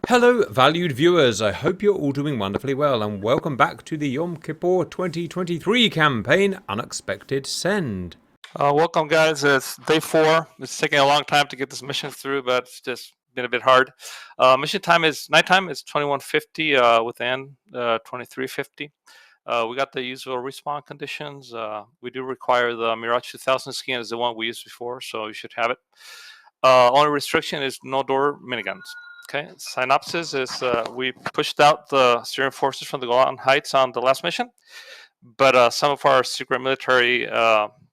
Hello, valued viewers. I hope you're all doing wonderfully well, and welcome back to the Yom Kippur 2023 campaign, Unexpected Send. Welcome, guys. It's day 4. It's taking a long time to get this mission through, but it's just been a bit hard. Mission time is nighttime. It's 21:50 with N 23:50. We got the usual respawn conditions. We do require the Mirage 2000 skin as the one we used before, so you should have it. Only restriction is no door miniguns. Okay. Synopsis is we pushed out the Syrian forces from the Golan Heights on the last mission, but some of our secret military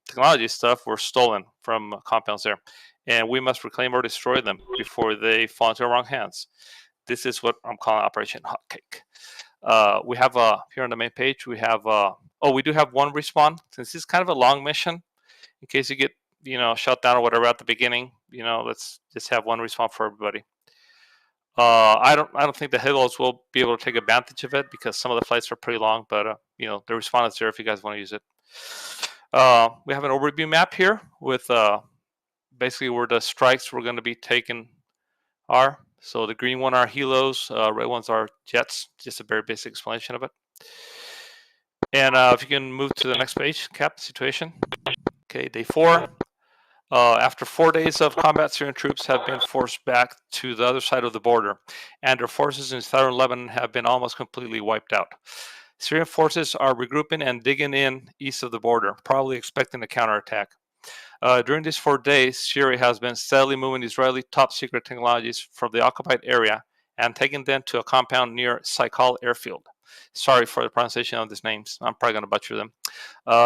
technology stuff were stolen from compounds there, and we must reclaim or destroy them before they fall into the wrong hands. This is what I'm calling Operation Hotcake. We have here on the main page. We have we do have one respawn since this is kind of a long mission. In case you get shut down or whatever at the beginning, let's just have one respawn for everybody. I don't think the Higgles will be able to take advantage of it because some of the flights are pretty long, but the respawn is there if you guys want to use it. We have an overview map here with basically where the strikes we're going to be taking are. So the green one are helos, red ones are jets. Just a very basic explanation of it. And if you can move to the next page, Cap situation. Okay, day 4. After 4 days of combat, Syrian troops have been forced back to the other side of the border, and their forces in southern Lebanon have been almost completely wiped out. Syrian forces are regrouping and digging in east of the border, probably expecting a counterattack. During these 4 days, Syria has been steadily moving Israeli top-secret technologies from the occupied area and taking them to a compound near Saikal airfield. Sorry for the pronunciation of these names. I'm probably going to butcher them.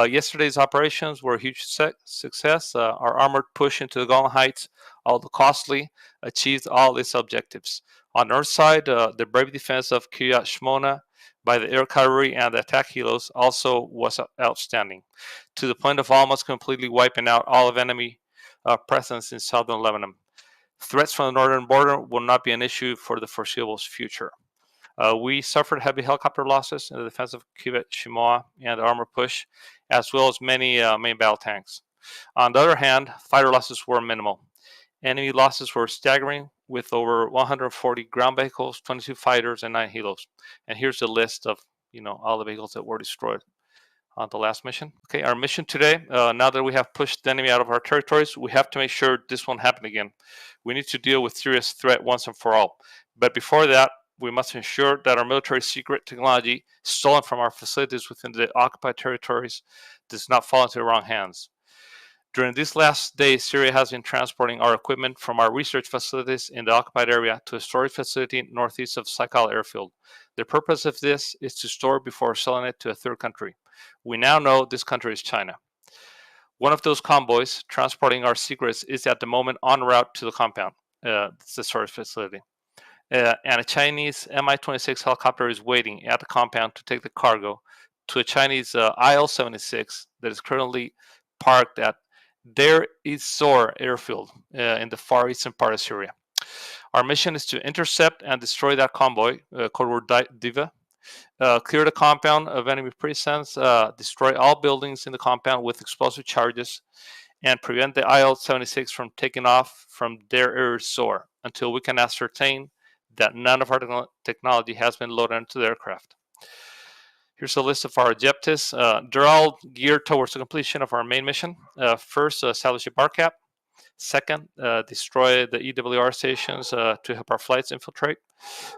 Yesterday's operations were a huge success. Our armored push into the Golan Heights, although costly, achieved all its objectives. On the north side, the brave defense of Kiryat Shmona by the air cavalry and the attack helos also was outstanding, to the point of almost completely wiping out all of enemy presence in southern Lebanon. Threats from the northern border will not be an issue for the foreseeable future. We suffered heavy helicopter losses in the defense of Kiryat Shimoa and the armor push, as well as many main battle tanks. On the other hand, fighter losses were minimal. Enemy losses were staggering, with over 140 ground vehicles, 22 fighters, and 9 helos. And here's the list of all the vehicles that were destroyed on the last mission. Okay, our mission today, now that we have pushed the enemy out of our territories, we have to make sure this won't happen again. We need to deal with serious threat once and for all. But before that, we must ensure that our military secret technology stolen from our facilities within the occupied territories does not fall into the wrong hands. During these last days, Syria has been transporting our equipment from our research facilities in the occupied area to a storage facility northeast of Saikal airfield. The purpose of this is to store before selling it to a third country. We now know this country is China. One of those convoys transporting our secrets is at the moment en route to the compound, the storage facility. And a Chinese Mi-26 helicopter is waiting at the compound to take the cargo to a Chinese IL-76 that is currently parked at Deir ez-Zor airfield in the far eastern part of Syria. Our mission is to intercept and destroy that convoy, codeword Diva, clear the compound of enemy presence, destroy all buildings in the compound with explosive charges, and prevent the IL-76 from taking off from Deir ez-Zor until we can ascertain that none of our technology has been loaded into the aircraft. Here's a list of our objectives. They're all geared towards the completion of our main mission. First, establish a bar cap. Second, destroy the EWR stations to help our flights infiltrate.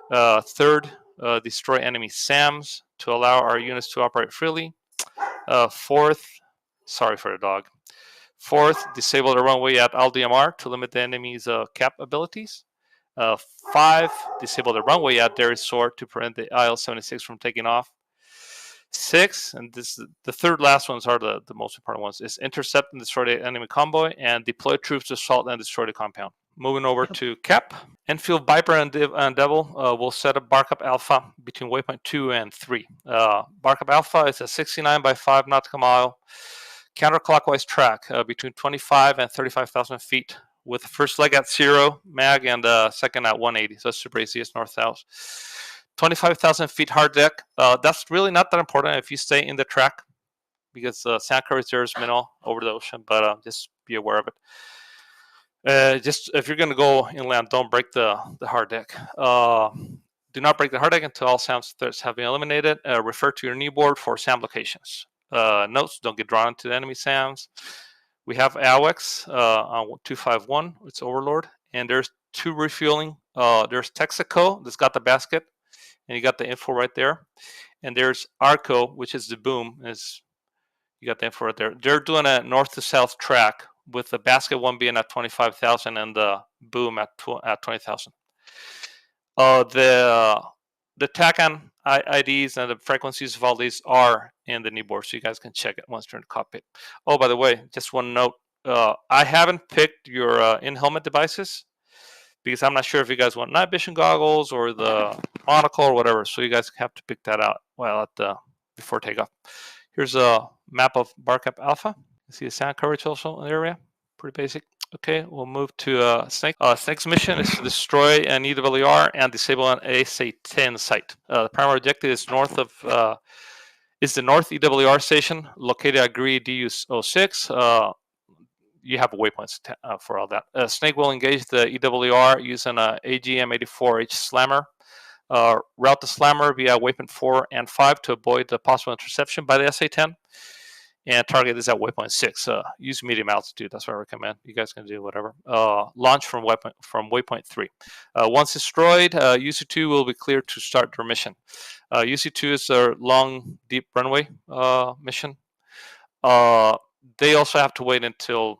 Third, destroy enemy SAMs to allow our units to operate freely. Fourth, sorry for the dog. Fourth, disable the runway at LDMR to limit the enemy's cap abilities. 5, disable the runway at Deir ez-Zor to prevent the IL-76 from taking off. 6, and this the third last ones are the most important ones, is intercept and destroy the enemy convoy and deploy troops to assault and destroy the compound. Moving over to Cap. Enfield Viper and Devil will set up Barkup Alpha between waypoint 2 and 3. Barkup Alpha is a 69 by 5 nautical mile counterclockwise track between 25 and 35,000 feet, with the first leg at 0 mag and the second at 180. So that's super easy. It's north-south. 25,000 feet hard deck. That's really not that important if you stay in the track, because sand coverage there is minimal over the ocean, but just be aware of it. Just if you're going to go inland, don't break the hard deck. Do not break the hard deck until all SAM threats have been eliminated. Refer to your knee board for SAM locations. Notes: don't get drawn into the enemy SAMs. We have AWEX on 251. It's Overlord, and there's 2 refueling. There's Texaco that's got the basket, and you got the info right there. And there's Arco, which is the boom. You got the info right there. They're doing a north to south track, with the basket one being at 25,000 and the boom at 20,000. The TACAN IDs and the frequencies of all these are in the knee board, so you guys can check it once you're in the cockpit. Oh, by the way, just one note: I haven't picked your in-helmet devices because I'm not sure if you guys want night vision goggles or the monocle or whatever. So you guys have to pick that out before takeoff. Here's a map of Barcap Alpha. You see the sound coverage also in the area. Pretty basic. Okay, we'll move to Snake. Snake's mission is to destroy an EWR and disable an SA-10 site. The primary objective is the North EWR station located at GRI DU06. You have waypoints for all that. Snake will engage the EWR using a AGM-84H slammer. Route the slammer via waypoint 4 and 5 to avoid the possible interception by the SA-10. And target is at waypoint 6. Use medium altitude. That's what I recommend. You guys can do whatever. Launch from waypoint 3. Once destroyed, UC2 will be cleared to start their mission. UC2 is a long, deep runway mission. They also have to wait until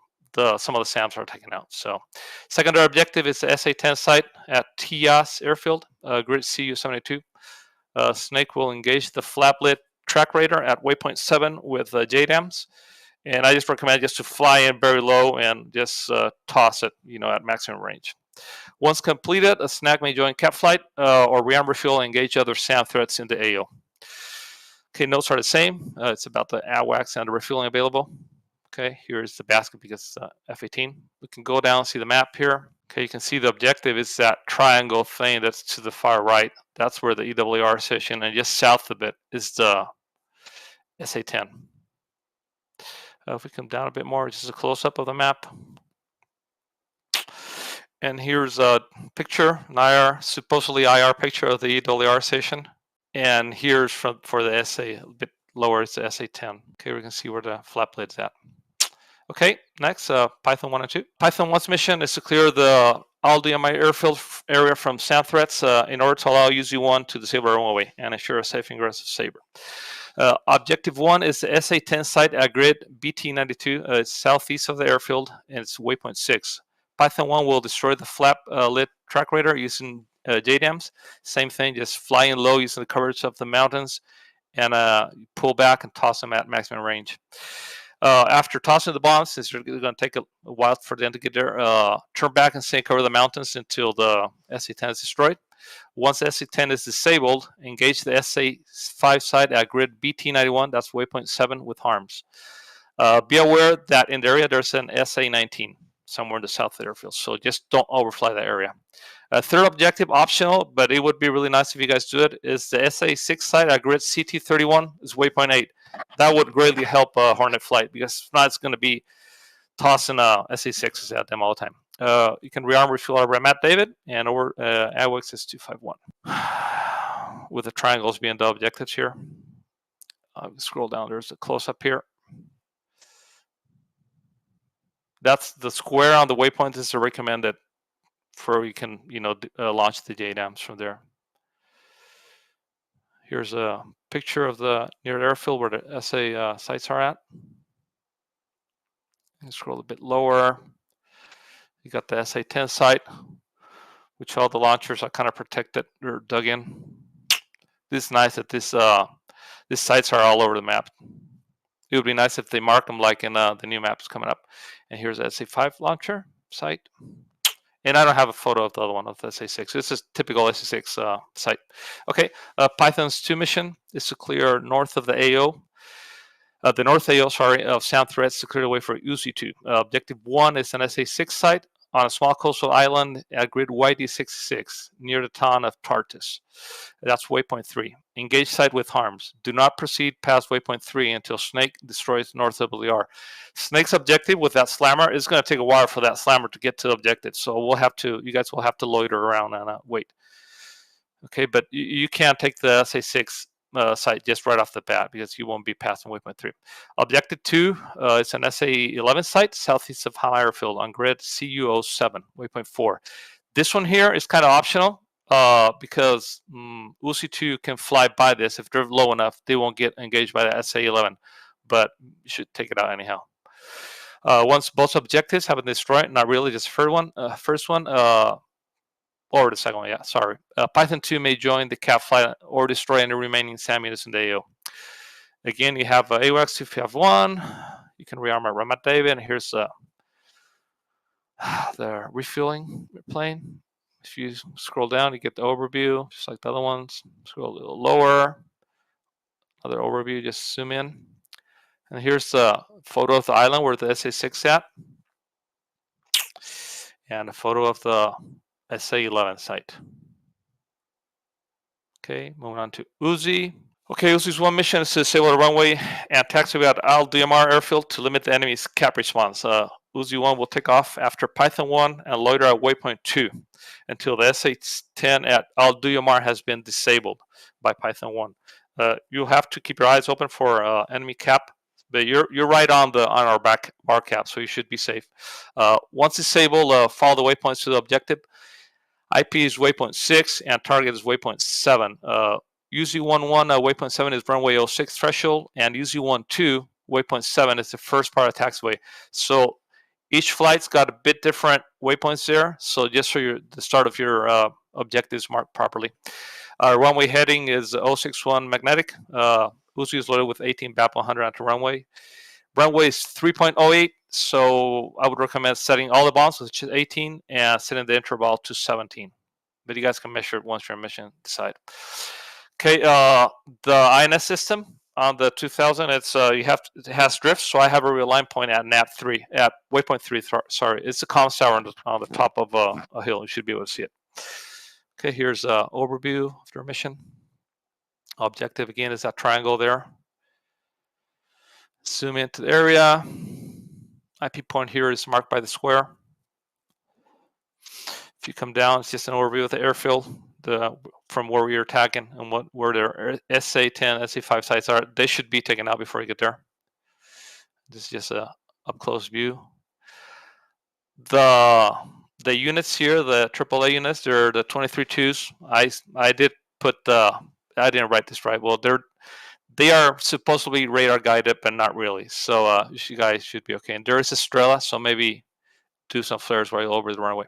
some of the SAMs are taken out. So, secondary objective is the SA-10 site at TIAS Airfield, grid CU-72. Snake will engage the flap-lit track radar at waypoint 7 with JDAMs, and I just recommend just to fly in very low and just toss it, at maximum range. Once completed, a SNAC may join cap flight or rearm refuel and engage other SAM threats in the AO. Okay, notes are the same. It's about the AWACS and the refueling available. Okay, here's the basket because it's F-18. We can go down and see the map here. Okay, you can see the objective is that triangle thing that's to the far right. That's where the EWR station, and just south of it is the SA-10. If we come down a bit more, just a close-up of the map. And here's a picture, supposedly IR picture of the EWR station. And here's for the SA, a bit lower, it's the SA-10. Okay, we can see where the flap lid's at. Okay, next, Python 1 and 2. Python 1's mission is to clear the LDMI airfield area from SAM threats in order to allow UZ-1 to disable our own way and ensure a safe ingress of Sabre. Objective 1 is the SA-10 site at grid BT92. It's southeast of the airfield, and it's waypoint 6. Python 1 will destroy the flap-lit track radar using JDAMs. Same thing, just flying low using the coverage of the mountains, and pull back and toss them at maximum range. After tossing the bombs, since it's going to take a while for them to get there, turn back and stay cover the mountains until the SA-10 is destroyed. Once SA-10 is disabled, engage the SA-5 site at grid BT91, that's waypoint 7 with harms. Be aware that in the area there's an SA-19 somewhere in the south of the airfield, so just don't overfly that area. Third objective, optional, but it would be really nice if you guys do it, is the SA-6 site at grid CT31 is waypoint 8. That would greatly help Hornet flight, because if not, it's going to be tossing SA-6s at them all the time. You can rearm refuel over at Matt David, and over AWACS is 251. With the triangles being the objectives here. Scroll down, there's a close-up here. That's the square on the waypoint is recommended for you can launch the JDAMs from there. Here's a picture of the near airfield where the SA sites are at. You scroll a bit lower. You got the SA-10 site, which all the launchers are kind of protected or dug in. This is nice that these sites are all over the map. It would be nice if they mark them like in the new maps coming up. And here's the SA-5 launcher site. And I don't have a photo of the other one, of the SA-6. This is typical SA-6 site. Okay, Python's 2 mission is to clear north of the AO. The north AO, of SAM threats to clear the way for UZ-2. Objective 1 is an SA-6 site on a small coastal island at grid YD66 near the town of Tartus. That's waypoint 3. Engage site with harms. Do not proceed past waypoint 3 until Snake destroys north WR. Snake's objective with that slammer is going to take a while for that slammer to get to the objective. So you guys will have to loiter around and wait. Okay, but you can't take the SA6 site just right off the bat because you won't be passing waypoint 3. Objective 2 is an SA11 site southeast of Ham Airfield on grid CU07, waypoint 4. This one here is kind of optional because UC2 can fly by this. If they're low enough, they won't get engaged by the SA11, but you should take it out anyhow. Once both objectives have been destroyed, not really, just first one, or the second one, yeah, sorry. Python 2 may join the cap flight or destroy any remaining SAM units in the AO. Again, you have AWACS if you have one. You can rearm at Ramat David, and here's the refueling plane. If you scroll down, you get the overview, just like the other ones. Scroll a little lower. Another overview, just zoom in. And here's the photo of the island where the SA6 at. And a photo of the SA11 site. Okay, moving on to Uzi. Okay, Uzi's one mission is to disable the runway and taxiway at Al DMR airfield to limit the enemy's cap response. Uzi 1 will take off after Python 1 and loiter at waypoint 2 until the SA10 at Al DMR has been disabled by Python 1. You'll have to keep your eyes open for enemy cap, but you're right on our back bar cap, so you should be safe. Once disabled, follow the waypoints to the objective. IP is waypoint 6 and target is waypoint 7. UZ11 waypoint 7 is runway 06 threshold, and UZ12 waypoint 7 is the first part of taxiway. So each flight's got a bit different waypoints there. So just so the start of your objectives marked properly. Runway heading is 061 magnetic. Uzi is loaded with 18 BAP 100 onto runway. Runway is 3.08, so I would recommend setting all the bounds, which is 18, and setting the interval to 17. But you guys can measure it once your mission decide. Okay, the INS system on the 2000, it has drift, so I have a realigned point at NAT 3, at waypoint 3. Sorry, it's a comms tower on the top of a hill. You should be able to see it. Okay, here's an overview of your mission. Objective again is that triangle there. Zoom into the area. IP point here is marked by the square. If you come down, it's just an overview of the airfield, from where we are tagging and where their SA10, SA5 sites are. They should be taken out before you get there. This is just a up close view. The units here, the AAA units, they're the 23-2s. I did put I didn't write this right. Well, they are supposed to be radar guided, but not really. So you guys should be okay. And there is Estrella, so maybe do some flares while you're over the runway.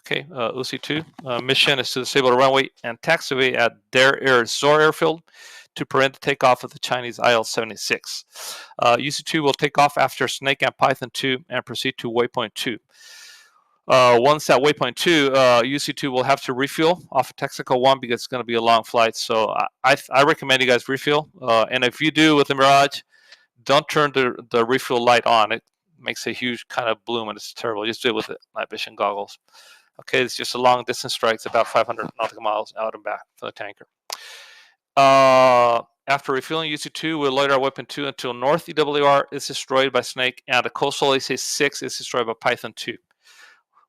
Okay, UC2 mission is to disable the runway and taxiway at Der Zor airfield to prevent the takeoff of the Chinese IL-76. UC2 will take off after Snake and Python 2 and proceed to waypoint 2. Once at waypoint 2, UC2 will have to refuel off of Texaco 1 because it's going to be a long flight. So I recommend you guys refuel. And if you do with the Mirage, don't turn the refuel light on. It makes a huge kind of bloom and it's terrible. Just do it with night vision goggles. Okay, it's just a long distance strike. It's about 500 nautical miles out and back for the tanker. After refueling, UC2 will loiter at waypoint 2 until North EWR is destroyed by Snake and the coastal AC6 is destroyed by Python 2.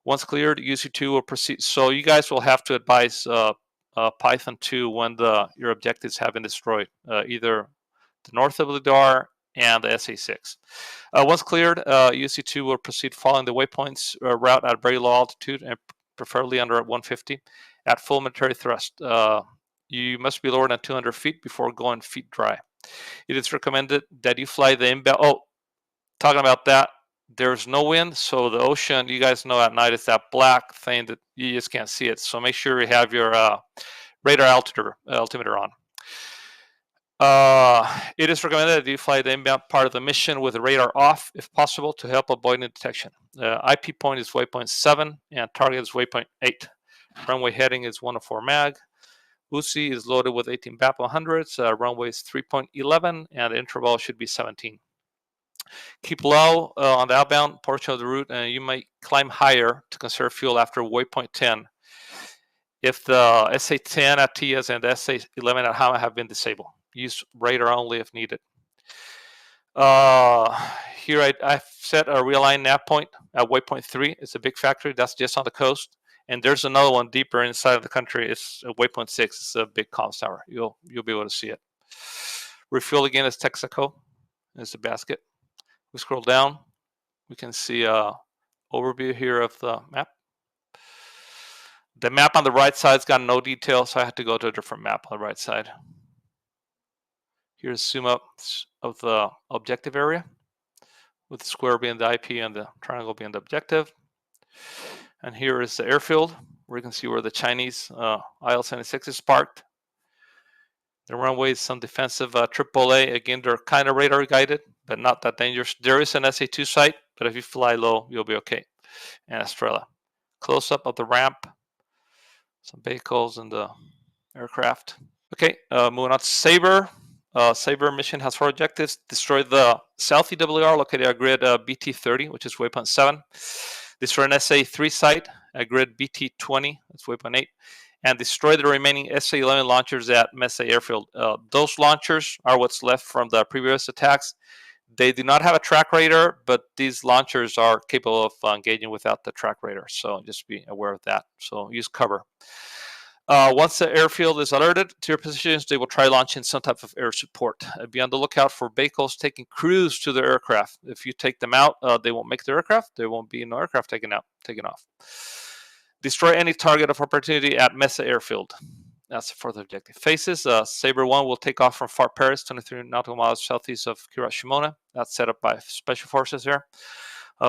Once cleared, UC2 will proceed. So you guys will have to advise Python 2 when your objectives have been destroyed, either the North EWR and the SA6. Once cleared, UC2 will proceed following the waypoints route at very low altitude and preferably under 150 at full military thrust. You must be lower than 200 feet before going feet dry. It is recommended that you fly the inbound. Oh, talking about that, there's no wind, so the ocean, you guys know at night, it's that black thing that you just can't see it. So make sure you have your radar altimeter on. It is recommended that you fly the inbound part of the mission with the radar off, if possible, to help avoid detection. IP point is waypoint 7, and target is waypoint 8. Runway heading is 104 mag. UC is loaded with 18 BAP 100s. Runway is 3.11, and the interval should be 17. Keep low on the outbound portion of the route, and you might climb higher to conserve fuel after waypoint 10 if the SA-10 at TIAS and the SA-11 at Hama have been disabled. Use radar only if needed. Here I've set a realign nav point at waypoint 3. It's a big factory. That's just on the coast. And there's another one deeper inside of the country. It's waypoint 6. It's a big comms tower. You'll be able to see it. Refuel again is Texaco. It's the basket. We scroll down. We can see a overview here of the map. The map on the right side's got no details, so I had to go to a different map on the right side. Here's a zoom up of the objective area, with the square being the IP and the triangle being the objective. And here is the airfield, where you can see where the Chinese IL-76 is parked. The runway is some defensive AAA. Again, they're kind of radar guided, but not that dangerous. There is an SA-2 site, but if you fly low, you'll be okay. And Estrella. Close up of the ramp. Some vehicles and the aircraft. Okay, moving on to Sabre. Sabre mission has 4 objectives. Destroy the South EWR located at grid BT30, which is waypoint 7. Destroy an SA-3 site at grid BT20, that's waypoint 8. And destroy the remaining SA-11 launchers at Mesa Airfield. Those launchers are what's left from the previous attacks. They do not have a track radar, but these launchers are capable of engaging without the track radar. So just be aware of that. So use cover. Once the airfield is alerted to your positions, they will try launching some type of air support. Be on the lookout for vehicles taking crews to the aircraft. If you take them out, they won't make the aircraft. There won't be no aircraft taken off. Destroy any target of opportunity at Mesa Airfield. That's the 4th objective. Phases. Sabre 1 will take off from Far Paris, 23 nautical miles southeast of Kirashimona. That's set up by Special Forces there.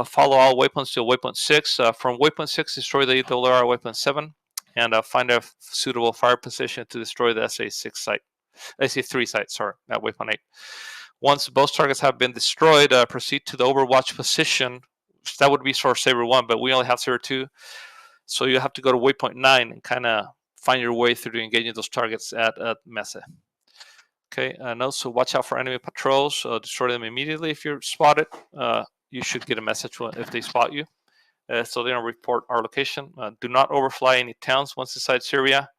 Follow all waypoints to waypoint 6. From waypoint 6, destroy the EWR waypoint 7. And find a suitable fire position to destroy the SA-6 site, SA-3 site, sorry, at waypoint 8. Once both targets have been destroyed, proceed to the overwatch position. That would be source Sabre 1, but we only have Sabre 2. So you have to go to waypoint 9 and kind of find your way through engaging those targets at Mesa. Okay, so watch out for enemy patrols. Destroy them immediately if you're spotted. You should get a message if they spot you. So they don't report our location. Do not overfly any towns once inside Syria.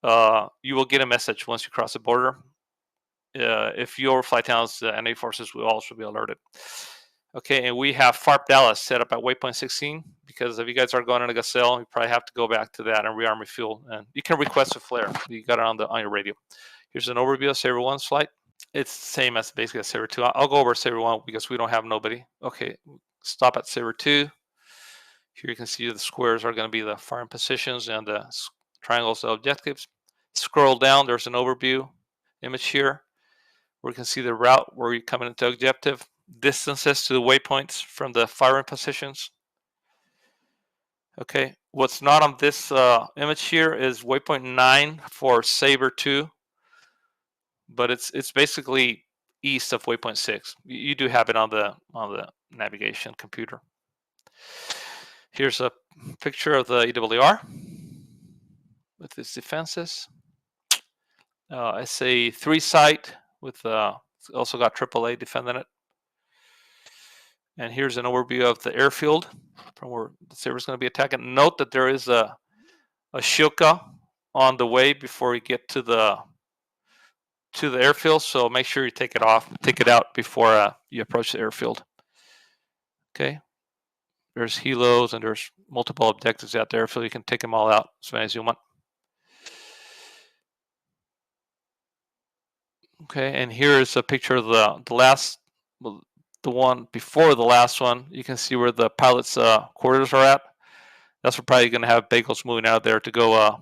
You will get a message once you cross the border. If you overfly towns, the NA forces will also be alerted. Okay, and we have FARP Dallas set up at waypoint 16, because if you guys are going on a Gazelle, you probably have to go back to that and rearm refuel. And you can request a flare. You got it on your radio. Here's an overview of Sabre 1's flight. It's the same as basically a Sabre 2. I'll go over Sabre 1 because we don't have nobody. Okay, stop at Sabre 2. Here you can see the squares are going to be the firing positions and the triangles the objectives. Scroll down, there's an overview image here where you can see the route where you're coming into objective, distances to the waypoints from the firing positions. Okay, what's not on this image here is waypoint 9 for Sabre 2, but it's basically east of waypoint 6. You do have it on the navigation computer. Here's a picture of the EWR with its defenses. SA-3 site with also got AAA defending it. And here's an overview of the airfield from where the Sabre is going to be attacking. Note that there is a Shilka on the way before you get to the airfield, so make sure you take it out before you approach the airfield. Okay. There's helos and there's multiple objectives out there, so you can take them all out as many as you want. Okay, and here is a picture of the one before the last one. You can see where the pilot's quarters are at. That's probably going to have bagels moving out there to go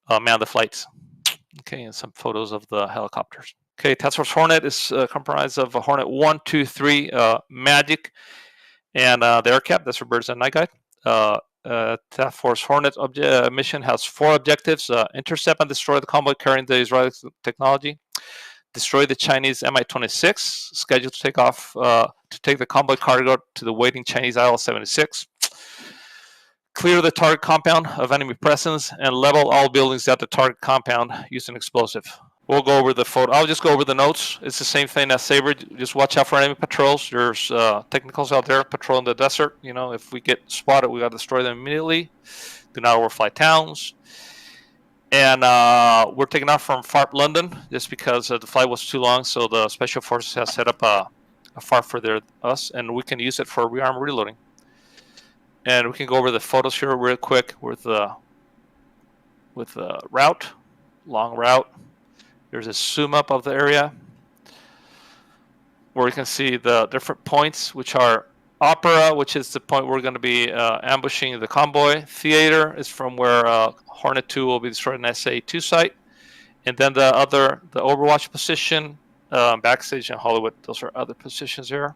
man the flights. Okay, and some photos of the helicopters. Okay, Task Force Hornet is comprised of a Hornet 1, 2, 3, Magic, and the AirCap. That's for Birds and Night Guide. Task Force Hornet mission has 4 objectives: intercept and destroy the convoy carrying the Israeli technology, destroy the Chinese Mi-26, scheduled to take off to take the convoy cargo to the waiting Chinese IL-76, clear the target compound of enemy presence, and level all buildings at the target compound using explosive. We'll go over the photo. I'll just go over the notes. It's the same thing as Sabre. Just watch out for enemy patrols. There's technicals out there patrolling the desert. You know, if we get spotted, we got to destroy them immediately. Do not overfly towns. And we're taking off from FARP London just because the flight was too long. So the Special Forces has set up a FARP for us, and we can use it for rearm reloading. And we can go over the photos here real quick with the route, long route. There's a zoom up of the area where you can see the different points, which are Opera, which is the point we're going to be ambushing the convoy. Theater is from where Hornet 2 will be destroyed in SA-2 site. And then the Overwatch position, Backstage and Hollywood, those are other positions here.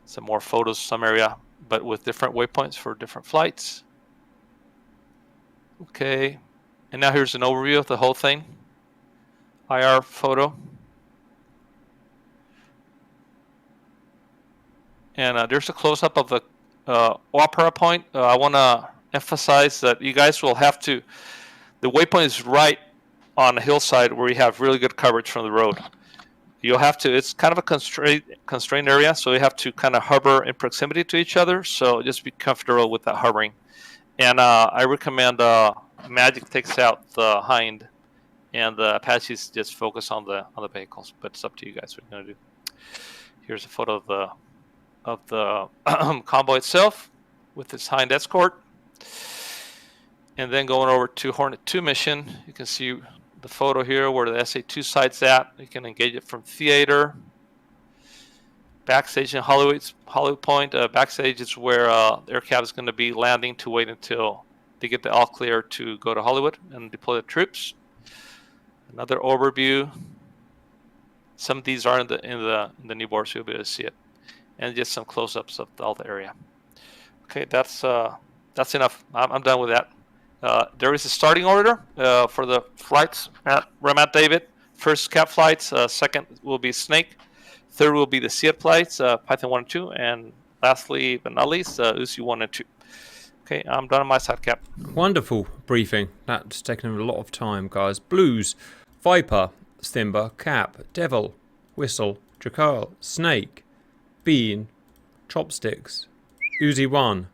Some more photos, some area, but with different waypoints for different flights. Okay, and now here's an overview of the whole thing. IR photo. And there's a close-up of the Opera point. I want to emphasize that you guys will have to, the waypoint is right on a hillside where you have really good coverage from the road. You'll have to, it's kind of a constrained area, so you have to kind of hover in proximity to each other, so just be comfortable with that hovering. And I recommend Magic takes out the hind, and the Apaches just focus on the vehicles. But it's up to you guys what you're gonna do. Here's a photo of the convoy itself with its hind escort. And then going over to Hornet 2 mission, you can see the photo here where the SA-2 site's at. You can engage it from theater. Backstage in Hollywood Point. Backstage is where the aircraft is going to be landing to wait until they get the all clear to go to Hollywood and deploy the troops. Another overview. Some of these are in the new board, so you'll be able to see it, and just some close-ups of all the area. Okay, that's enough. I'm done with that. There is a starting order for the flights at Ramat David. First cap flights. Second will be Snake. Third will be the Seat flights, Python 1 and 2, and lastly, but not least, Uzi 1 and 2. Okay, I'm done on my side, Cap. Wonderful briefing. That's taken a lot of time, guys. Blues, Viper, Stimber, Cap, Devil, Whistle, Jakal, Snake, Bean, Chopsticks, Uzi 1,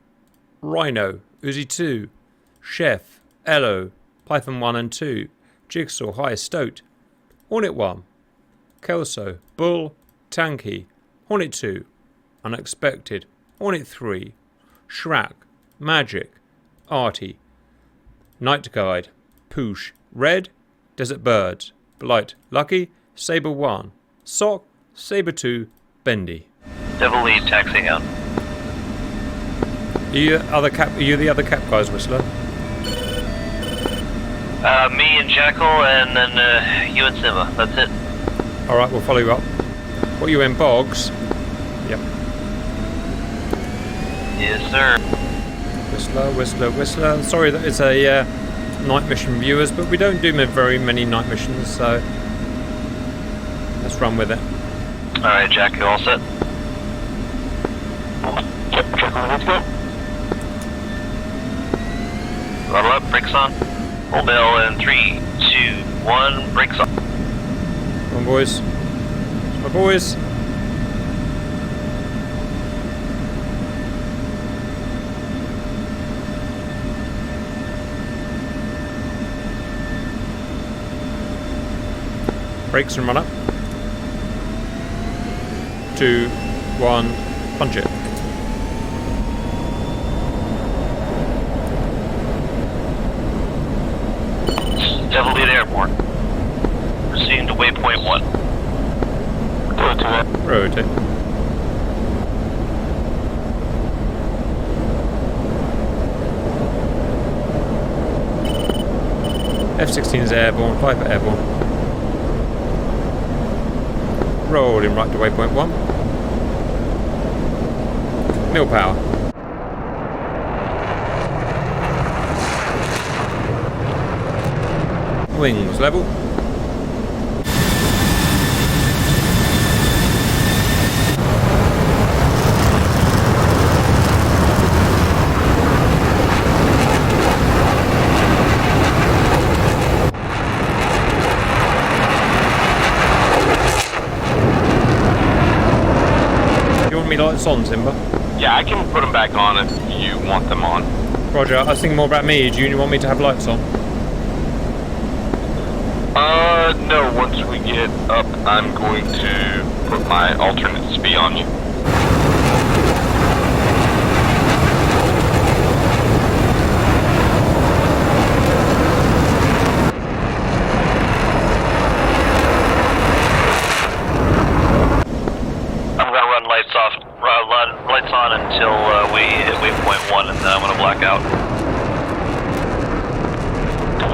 Rhino, Uzi 2, Chef, Elo, Python 1 and 2, Jigsaw, High Stoat, Hornet 1, Kelso, Bull, Tanky, Hornet 2, Unexpected, Hornet 3, Shrak, Magic, Artie, Night Guide, Poosh, Red, Desert Birds, Blight, Lucky, Saber 1, Sock, Saber 2, Bendy. Devil lead taxiing out. Are you the other cap guys, Whistler? Me and Jackal, and then you and Simba. That's it. Alright, we'll follow you up. What, you in Boggs? Yep. Yes, sir. Whistler. Sorry that it's a night mission viewers, but we don't do very many night missions, so let's run with it. Alright, Jack, you all set? Let's go. Level up, brakes on. Hold L in 3, 2, 1, brakes on. Come on, boys. It's my boys. Brakes and run up. 2, 1, punch it. Devil lead airborne. Proceeding to waypoint 1. Rotate. F-16 is airborne, Viper airborne. Rolling right to waypoint 1. Mill power. Wings level. lights on, Simba? Yeah, I can put them back on if you want them on. Roger, I was thinking more about me. Do you want me to have lights on? No, once we get up, I'm going to put my alternate speed on you. I'm gonna run lights off, lights on until we hit waypoint 1, and then I'm gonna black out.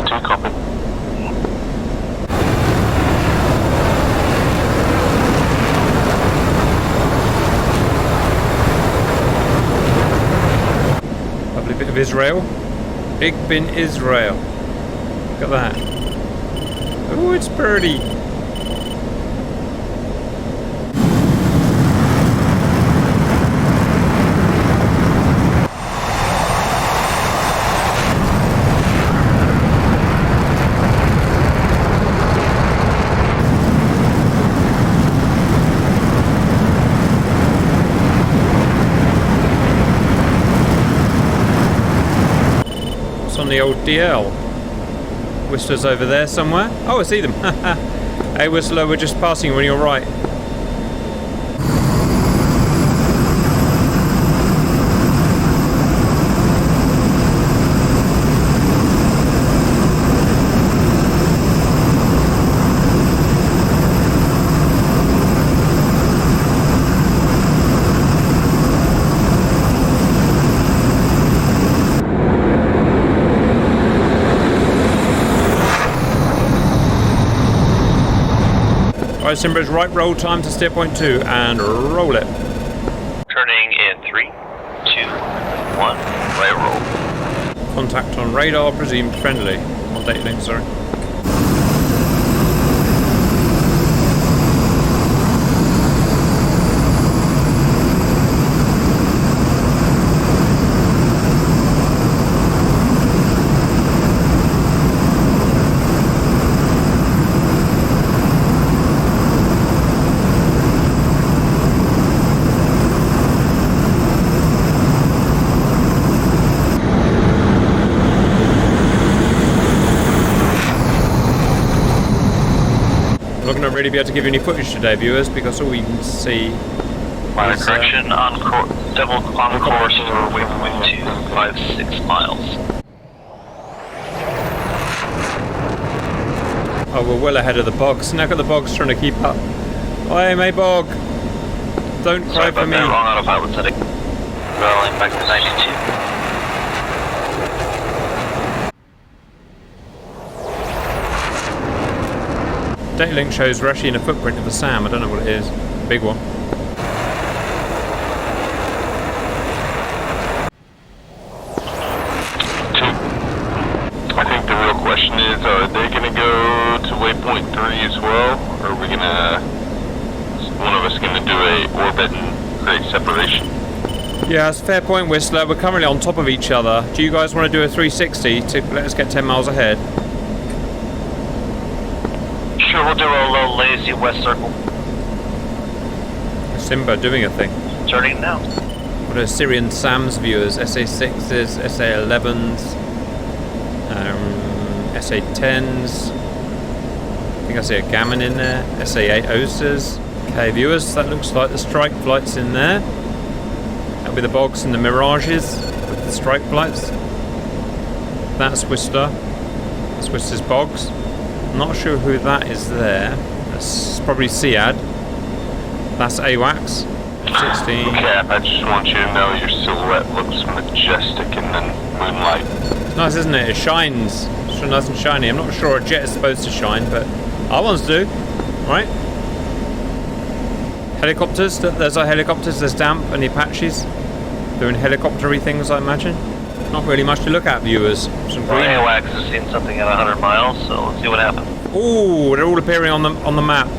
Two copy. Lovely bit of Israel. Big bin Israel. Look at that. Oh, it's pretty. On the old DL. Whistler's over there somewhere. Oh, I see them. Hey Whistler, we're just passing when you're right. Alright, Simba's right roll time to steer point 2 and roll it. Turning in 3, 2, 1, right roll. Contact on radar, presumed friendly. On data link, sorry. I'm not going to really be able to give you any footage today, viewers, because all we can see Minor is, correction, Devil on course for waypoint 256 miles. oh, we're well ahead of the bogs. Now got the bogs trying to keep up. Oi, my bog! Don't cry Sorry for about me. that, wrong autopilot setting. Rolling back to 92. Data link shows we're actually in a footprint of a SAM. I don't know what it is. Big one. I think the real question is, are they going to go to waypoint 3 as well? Or are we going to, one of us going to do a orbit and create separation? Yeah, it's a fair point, Whistler. We're currently on top of each other. Do you guys want to do a 360 to let us get 10 miles ahead? Sure, we'll do a little lazy west circle. Simba doing a thing. Starting now. What are Syrian SAMs viewers? SA6s, SA11s, SA10s. I think I see a Gammon in there. SA8 Osas. Okay, viewers, that looks like the strike flights in there. That'll be the bogs and the mirages with the strike flights. That's Whistler. That's Whistler's bogs. I'm not sure who that is there. That's probably Siad. That's AWACS. 16. Cap, I just want you to know your silhouette looks majestic in the moonlight. It's nice, isn't it? It shines. It's so nice and shiny. I'm not sure a jet is supposed to shine, but our ones do. Right? Helicopters. There's our helicopters. There's Damp and the Apaches. Doing helicopter-y things, I imagine. Not really much to look at, viewers. Some green. AWACS has seen something at 100 miles, so let's see what happens. Ooh, they're all appearing on the map.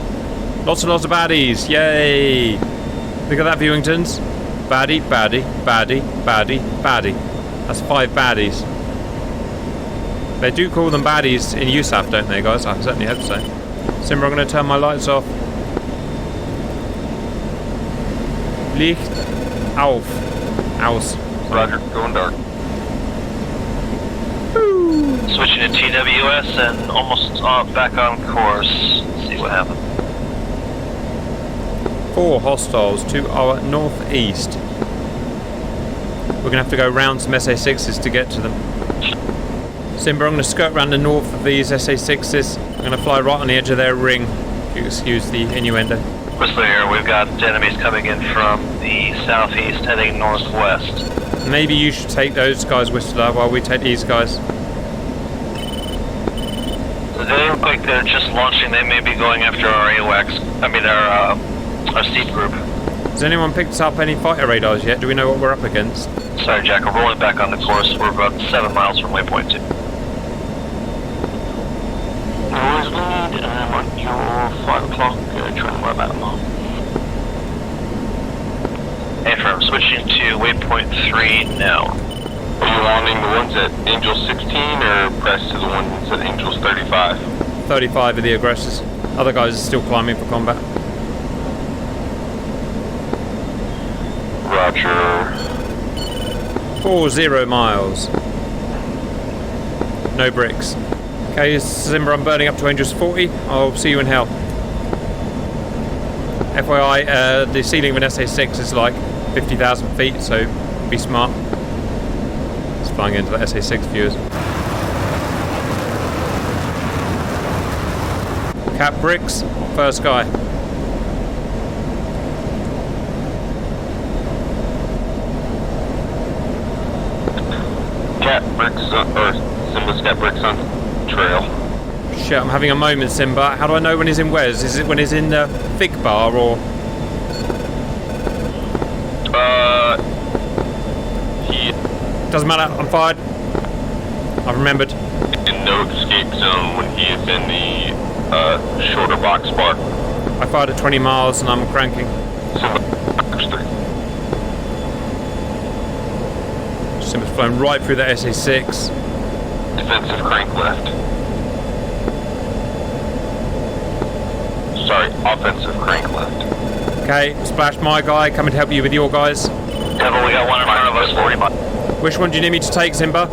Lots and lots of baddies. Yay! Look at that, Viewingtons. Baddie, baddie, baddie, baddie, baddie. That's 5 baddies. They do call them baddies in USAF, don't they, guys? I certainly hope so. Simba, I'm going to turn my lights off. Licht auf. Aus. Roger, going dark. Switching to TWS and almost back on course. See what happens. 4 hostiles to our northeast. We're going to have to go round some SA6s to get to them. Simba, I'm going to skirt around the north of these SA6s. I'm going to fly right on the edge of their ring, if you excuse the innuendo. Whistler here, we've got enemies coming in from the southeast heading northwest. Maybe you should take those guys, Whistler, while we take these guys. They look like they're just launching. They may be going after our AWACS. I mean, our seed group. Has anyone picked up any fighter radars yet? Do we know what we're up against? Sorry, Jack. We're rolling back on the course. We're about 7 miles from waypoint 2. Noise lead, on your 5 o'clock, trying to about a mile. Affirm. Switching to waypoint 3 now. Are you wanting the ones at Angel 16 or press to the ones at Angels 35? 35 are the aggressors. Other guys are still climbing for combat. Roger. 40 miles. No bricks. Okay, Simba, I'm burning up to Angels 40. I'll see you in hell. FYI, the ceiling of an SA6 is like 50,000 feet, so be smart. It's flying into the SA6 viewers. Cap bricks, first guy. Cat bricks, or Simba's cat bricks on trail. Shit, I'm having a moment, Simba. How do I know when he's in Wes? Is it when he's in the thick bar or? He Doesn't matter, I'm fired. I've remembered. in no escape zone when he is in the shorter box bar. I fired at 20 miles and I'm cranking. Simba, box 3. Simba's flown right through the SA6. Defensive crank left. Sorry, offensive crank left. Okay, splash my guy, coming to help you with your guys. Devil, we got one in front of us, 40 miles. Which one do you need me to take, Simba?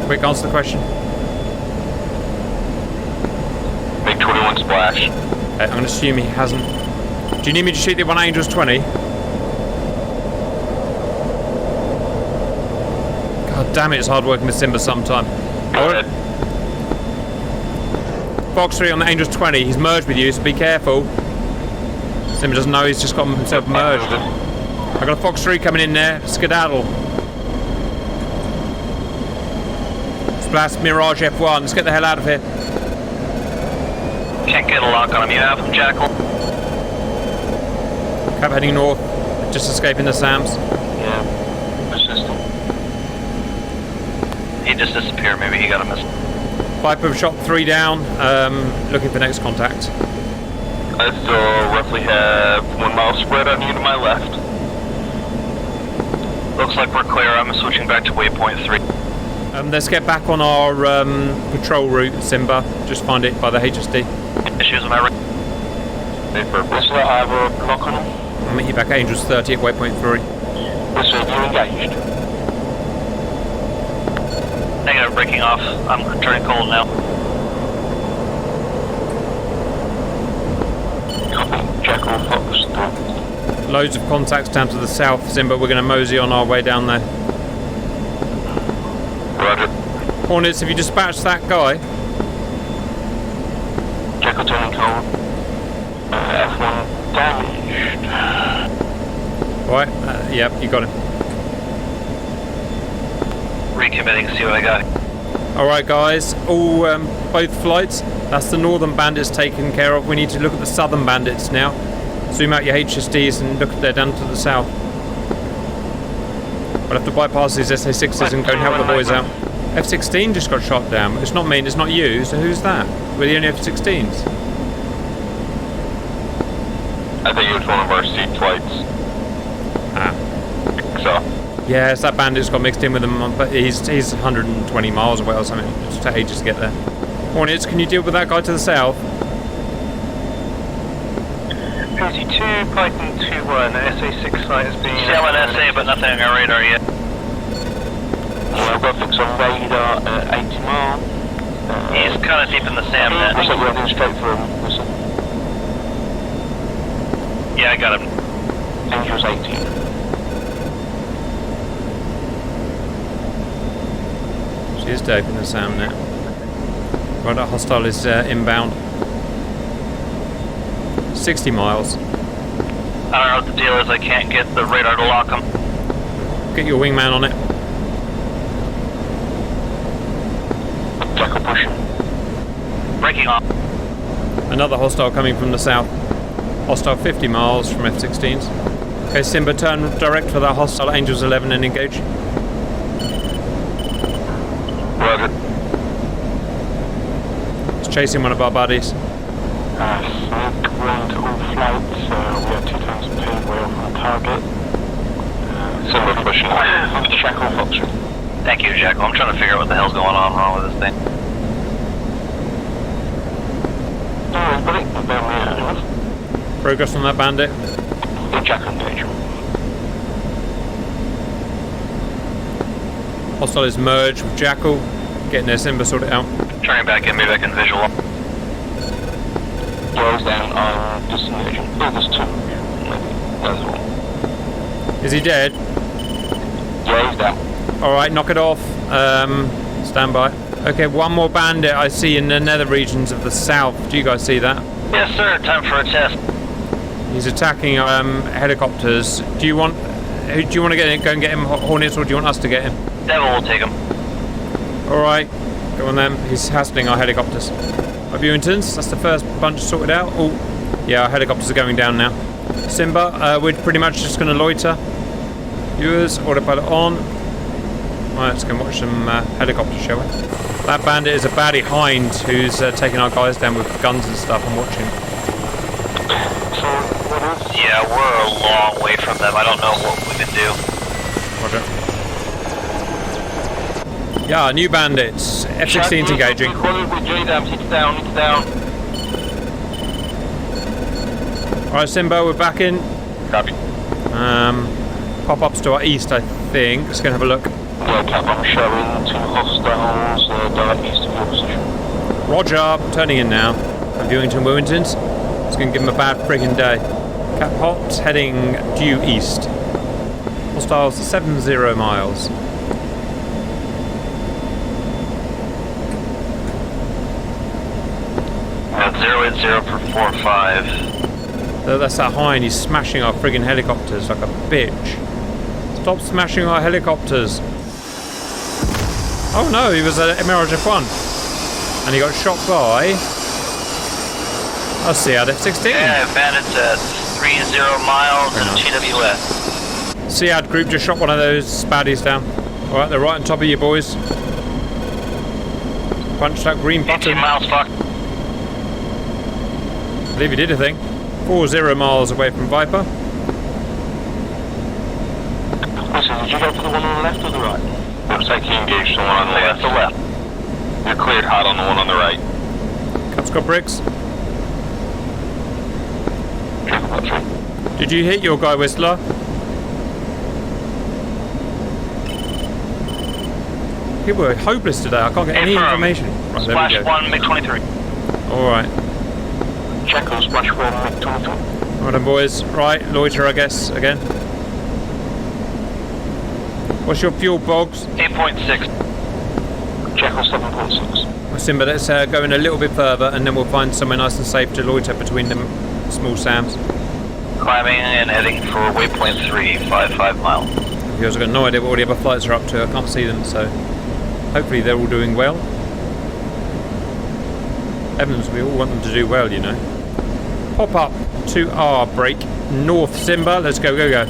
Quick, answer the question. Make 21 splash. Okay, I'm going to assume he hasn't. Do you need me to shoot the one Angels 20? God damn it, it's hard working with Simba sometime. Go ahead. Fox 3 on the Angels 20, he's merged with you, so be careful. Simba doesn't know he's just got himself merged. I've got a Fox 3 coming in there, skedaddle. Splash Mirage F1, let's get the hell out of here. Can't get a lock on him. You have him, Jackal? Cap heading north, just escaping the SAMs. Yeah, persistent. He just disappeared. Maybe he got a miss. Viper shot 3 down, looking for next contact. I still roughly have 1 mile spread on you to my left. Looks like we're clear. I'm switching back to waypoint 3. Let's get back on our patrol route, Simba. Just find it by the HSD. Issues with my ring. For Whistler, I have a clock on him. I'll meet you back at Angels 30 at waypoint 3. Whistler, you engaged. Negative, breaking off. I'm turning cold now. Copy. Jackal, Fox 3. Loads of contacts down to the south, Simba. We're going to mosey on our way down there. Roger. Hornets, have you dispatched that guy? Jackal turning cold. F1 damaged. Right, yep, you got him. Recommitting, see what I got. Alright guys, all both flights, that's the northern bandits taken care of. We need to look at the southern bandits now. Zoom out your HSDs and look at they're down to the south. We'll have to bypass these SA6s and go and help the boys out. F-16 just got shot down. It's not me, it's not you, so who's that? We're the only F-16s. I think it was one of our seed flights. Ah. So. Yeah, it's that bandit's got mixed in with them, but he's 120 miles away or something. It's take ages to get there. Hornets, can you deal with that guy to the south? Cozy 2, Python 2-1, SA6 flight has been... Still an SA, but nothing on our radar yet. Yeah, I've got fix on radar at 80 mile. He's kind of deep in the sand net. Looks like we're heading straight for him. Listen. Yeah, I got him. Angel's 18. She is deep in the sand net. Right, that hostile is inbound. 60 miles. I don't know what the deal is. I can't get the radar to lock him. Get your wingman on it. Jackal pushing. Breaking off. Another hostile coming from the south. Hostile 50 miles from F-16s. Okay, Simba, turn direct for that hostile Angels 11 and engage. Roger. It's chasing one of our buddies. Snake ground to all flights, we are 2 times paid way off our target. Silver pushing. Jackal Foxtrot. Thank you, Jackal. I'm trying to figure out what the hell's going on wrong with this thing. No, but it can down there. Progress on that bandit. Yeah, Jackal engage. Hostile is merged with Jackal. Getting their Simba sorted out. Turning back in, maybe I can visual. Blows down on disengaging. Oh, there's 2. Maybe. There's one. Is he dead? Yeah, he's down. Alright, knock it off. Stand by. Okay, one more bandit I see in the nether regions of the south. Do you guys see that? Yes, sir. Time for a test. He's attacking helicopters. Do you want to go and get him, Hornets, or do you want us to get him? Devil will take him. Alright, go on then. He's hassling our helicopters. Our Viewingtons, that's the first bunch sorted out. Oh, yeah, our helicopters are going down now. Simba, we're pretty much just going to loiter. Viewers, autopilot on. Right, let's go and watch some helicopters, shall we? That bandit is a baddie hind who's taking our guys down with guns and stuff. I'm watching. Yeah, we're a long way from them. I don't know what we can do. Roger. Yeah, new bandits. F-16's engaging. It's down. Alright, Simba, we're back in. Copy. Pop-ups to our east, I think. Let's go and have a look. Yeah, Cap, I'm showing 2 hostiles direct east of your position. Roger, turning in now. I'm Viewington Wilmingtons. It's going to give him a bad friggin' day. Cap hot, heading due east. Hostiles 70 miles. At 080 for 45. That's that hind. He's smashing our friggin' helicopters like a bitch. Stop smashing our helicopters. Oh no, he was at Mirage F1. And he got shot by... I'll see at F-16. Yeah, bandits at 30 miles and TWS. Sead group just shot one of those baddies down. Alright, they're right on top of you, boys. Punch that green 18 button. miles, fuck. I believe he did a thing. 40 miles away from Viper. Listen, did you go for the one on the left or the right? Looks like you engaged the one on the left. The left. You're cleared hot on the one on the right. Cut's got bricks. Jackal Foxtrot. Did you hit your guy, Whistler? People are hopeless today. I can't get any information. Right, Splash there we go. 1, MiG-23. Alright. Jackal Splash 1, MiG-23. Right then, boys. Right, loiter, I guess, again. What's your fuel, Boggs? 8.6. Jackal 7.6. Well, Simba, let's go in a little bit further and then we'll find somewhere nice and safe to loiter between them small Sams. Climbing and heading for waypoint 3, 55 miles. Because I've got no idea what all the other flights are up to. I can't see them, so hopefully they're all doing well. Evans, we all want them to do well, you know. Pop up to our break. North, Simba. Let's go, go, go.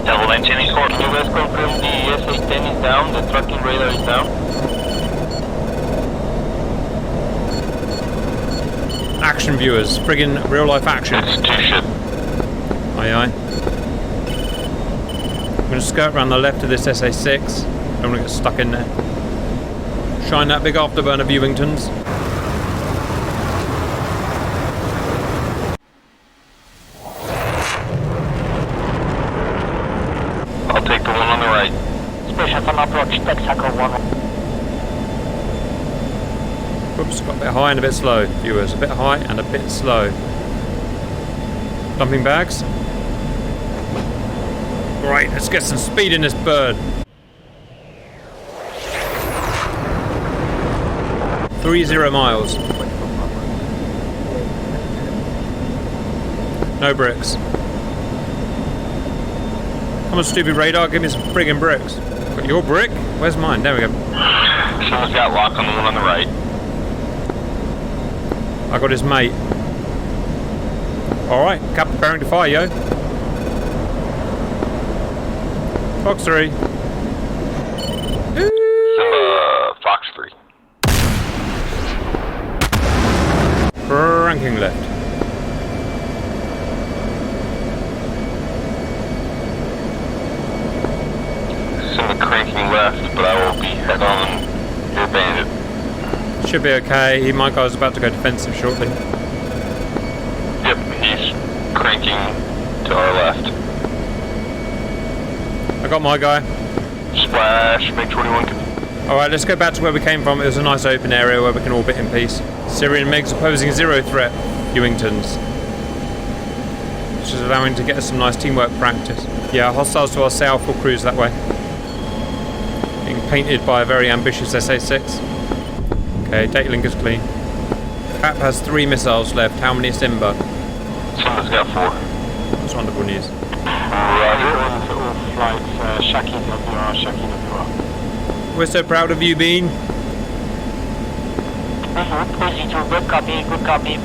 Devil maintaining course. Can you guys confirm the SA-10 is down, the tracking radar is down? Action viewers. Friggin' real life action. It's 2 ship. Aye, aye. I'm going to skirt around the left of this SA-6. Don't want to get stuck in there. Shine that big afterburner, Viewingtons. right. Special on approach, Texaco 1. Whoops, got a bit high and a bit slow, viewers. A bit high and a bit slow. Dumping bags. Right, let's get some speed in this bird. 30 miles. No bricks. Come on, stupid radar, give me some friggin' bricks. Got your brick? Where's mine? There we go. Someone's got lock on the one on the right. I got his mate. Alright, cap preparing to fire, yo. Fox 3. Fox 3. Cranking left. Simba cranking left, but I will be head on your bandit. Should be okay. My guy's about to go defensive shortly. Yep, he's cranking to our left. I got my guy. Splash, make 21. Alright, let's go back to where we came from. It was a nice open area where we can all bit in peace. Syrian MiGs posing zero threat. Ewingtons. Which is allowing to get us some nice teamwork practice. Yeah, hostiles to our south will cruise that way. Being painted by a very ambitious SA-6. Okay, data link is clean. Cap has 3 missiles left. How many Simba? Simba's got 4. That's wonderful news. Roger. All flights, Shaki WR, Shaki WR. We're so proud of you, Bean. Good copy, good copy.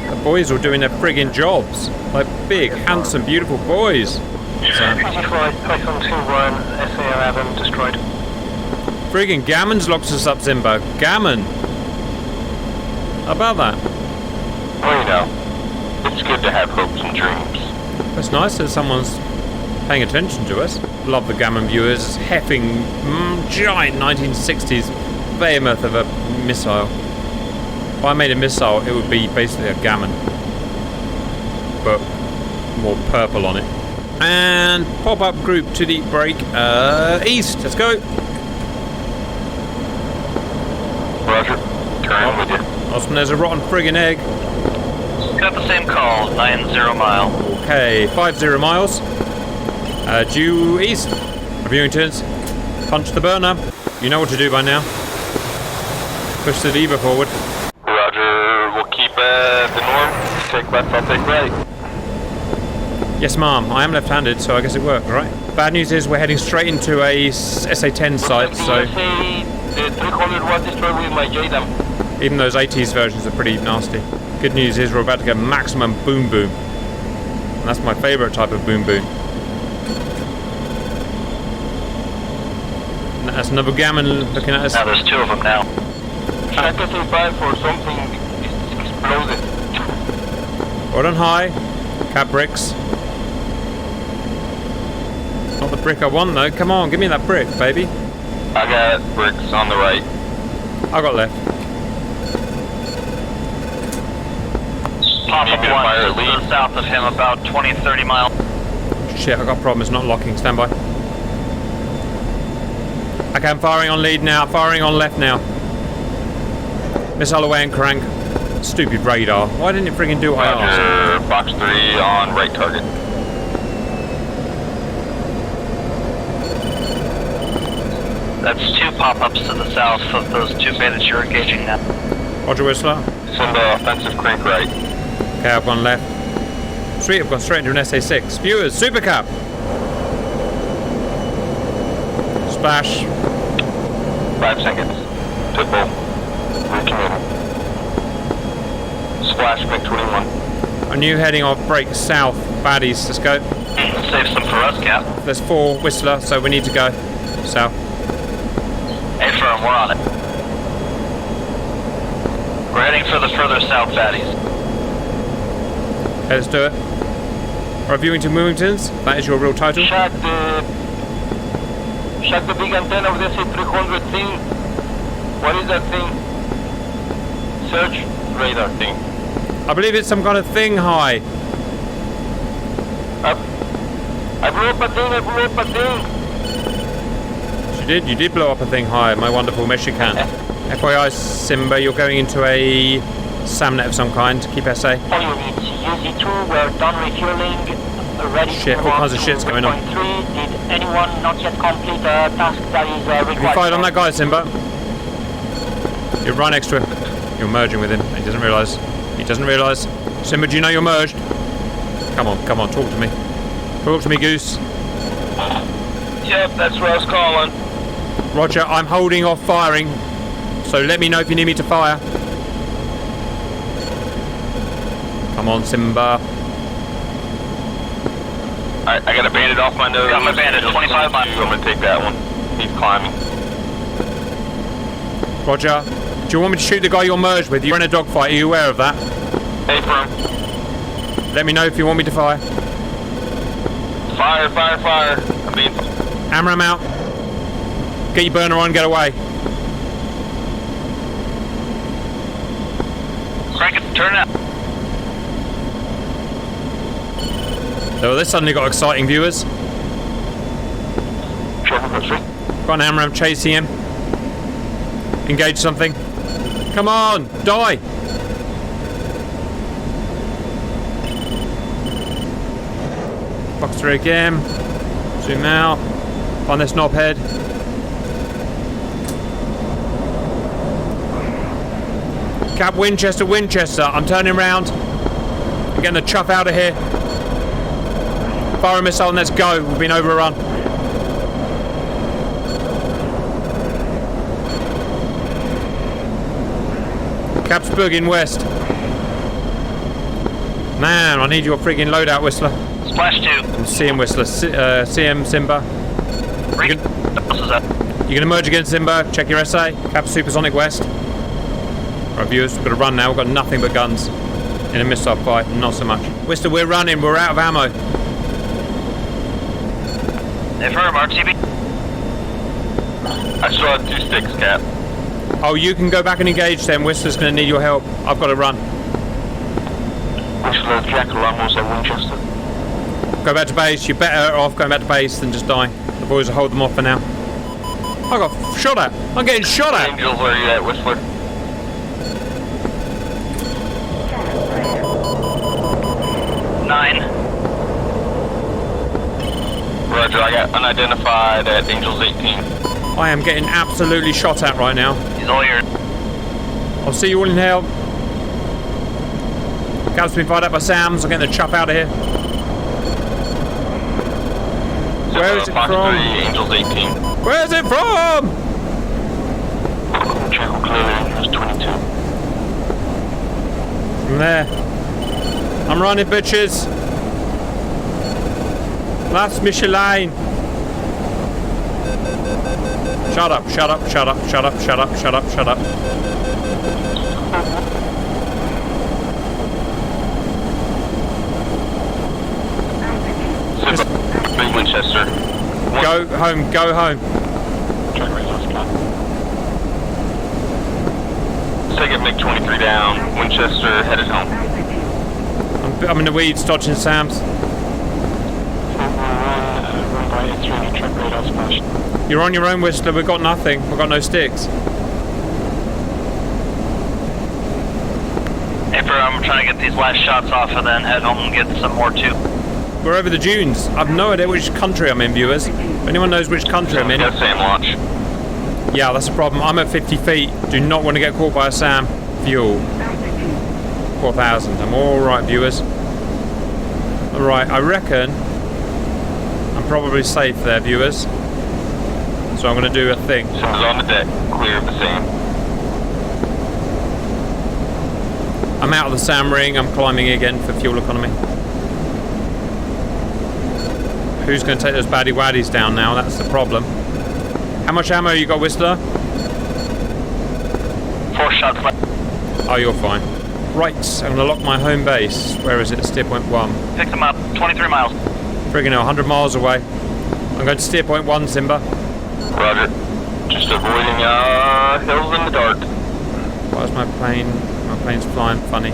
The boys are doing their friggin' jobs. Like big, handsome, beautiful boys. So, Python 2-1, SA-11 destroyed. friggin' Gammon's locked us up, Zimbo. Gammon. How about that? Well, you know, it's good to have hopes and dreams. It's nice that someone's paying attention to us. Love the Gammon viewers. It's heffing giant 1960s behemoth of a missile. If I made a missile, it would be basically a Gammon, but more purple on it. And pop-up group to the break east. Let's go. Roger. Turn with you. Awesome, there's a rotten friggin' egg. Got the same call, 90 mile. Okay, 50 miles. Due east. Reviewing turns. Punch the burner. You know what to do by now. Push the lever forward. Roger. We'll keep the norm. Take left, I'll take right. Yes, ma'am. I am left-handed, so I guess it worked, right? Bad news is we're heading straight into a SA-10 site, so The 300 was destroyed with my JDAM. even those 80s versions are pretty nasty. Good news is we're about to get maximum boom boom. And that's my favourite type of boom boom. And that's another Gammon looking at us. Now there's 2 of them now. Check us in 5 for something exploded. Right on high. Cap bricks. Not the brick I want though. Come on, give me that brick, baby. I got bricks on the right. I got left. Pop up Need me to fire a one to lead? the south of him, about 20-30 miles. Shit, I got a problem. It's not locking. Stand by. Okay, I'm firing on lead now. Firing on left now. Missile away and crank. Stupid radar. Why didn't it friggin' do what I asked? Roger. Box 3 on right target. That's 2 pop-ups to the south of those 2 bandits you're engaging now. Roger, Whistler. Simba offensive crank right. Okay, I've gone left. Sweet, I've gone straight into an SA-6. Viewers, super cap. Splash. 5 seconds. Pitbull. Recommitting. Splash, make 21. A new heading off break south. Baddies, let's go. Save some for us, Cap. There's 4 Whistler, so we need to go south. Hey, firm, we're on it. We're heading for the further south baddies. Okay, let's do it. Reviewing to Movingtons. That is your real title. Shot the big antenna of the SA-300 thing. What is that thing? Search radar thing. I believe it's some kind of thing high. Up. I blew up a thing. You did blow up a thing high, my wonderful Mexican. FYI, Simba, you're going into a SAMnet of some kind. Keep SA. All units, UZ2, we're done refueling. Ready Shit, to all move kinds of to shit's going on. 3.3. Did anyone not yet complete a task that is required? Have you fired on that guy, Simba? You're right next to him. You're merging with him. He doesn't realise. He doesn't realise. Simba, do you know you're merged? Come on, talk to me. Talk to me, Goose. Yep, that's what I was calling. Roger, I'm holding off firing. So let me know if you need me to fire. Come on, Simba. I got a bandit off my nose. Got my bandit, 25 miles. I'm gonna take that one. He's climbing. Roger. Do you want me to shoot the guy you're merged with? You're in a dogfight. Are you aware of that? Hey, firm. Let me know if you want me to fire. Fire. I mean, Hammer him out. Get your burner on, get away. Crank it, turn it out. So this suddenly got exciting, viewers. Go on, hammer him, chasing him. Engage something. Come on, die. Box through again. Zoom out. Find this knobhead. Cap Winchester. I'm turning around. I'm getting the chuff out of here. Fire a missile and let's go. We've been overrun. Cap's booging west. Man, I need your friggin' loadout, Whistler. Splash 2. I'm seeing Whistler. See him, Simba. You're You're gonna merge again, Simba. Check your SA. Cap Supersonic West. Right, viewers, we've got to run now. We've got nothing but guns. In a missile fight, not so much. Whistler, we're running. We're out of ammo. Affirm, RTB. I still have 2 sticks, Cap. Oh, you can go back and engage then. Whistler's going to need your help. I've got to run. Whistler, Jack Ramos at Winchester. Go back to base. You're better off going back to base than just dying. The boys will hold them off for now. I got shot at. I'm getting shot at. Angels, where are you at, Whistler? Nine. Roger, I got unidentified at Angels 18. I am getting absolutely shot at right now. He's all yours. I'll see you all in hell. Cap's been fired up by Sams. I'm getting the chuff out of here. Where is it Fox from? 3, Angels 18. Where's it from? Jackal clear, Angels 22. From there. I'm running, bitches. Last Michelin. Shut up. Big Winchester. Go home. Jack Ramos plan. Second MiG-23 down. Winchester headed home. I'm in the weeds, dodging Sams. Run by A3, track radar smashed. You're on your own, Whistler. We've got nothing. We've got no sticks. Affirm, I'm trying to get these last shots off and then head home and get some more too. We're over the dunes. I've no idea which country I'm in, viewers. If anyone knows which country I'm in. Got SAM launch. Yeah, that's a problem. I'm at 50 feet. Do not want to get caught by a SAM. Fuel. 4,000. I'm alright, viewers. Alright, I reckon I'm probably safe there, viewers. So I'm going to do a thing. Sims on the deck. Clear of the SAM. I'm out of the SAM ring. I'm climbing again for fuel economy. Who's going to take those baddie waddies down now? That's the problem. How much ammo you got, Whistler? 4 shots left. Oh, you're fine. Right, I'm going to lock my home base. Where is it? Steer point 1. Picked him up. 23 miles. Friggin' hell, 100 miles away. I'm going to steer point 1, Simba. Roger. Just avoiding hills in the dark. Why is my plane? My plane's flying funny.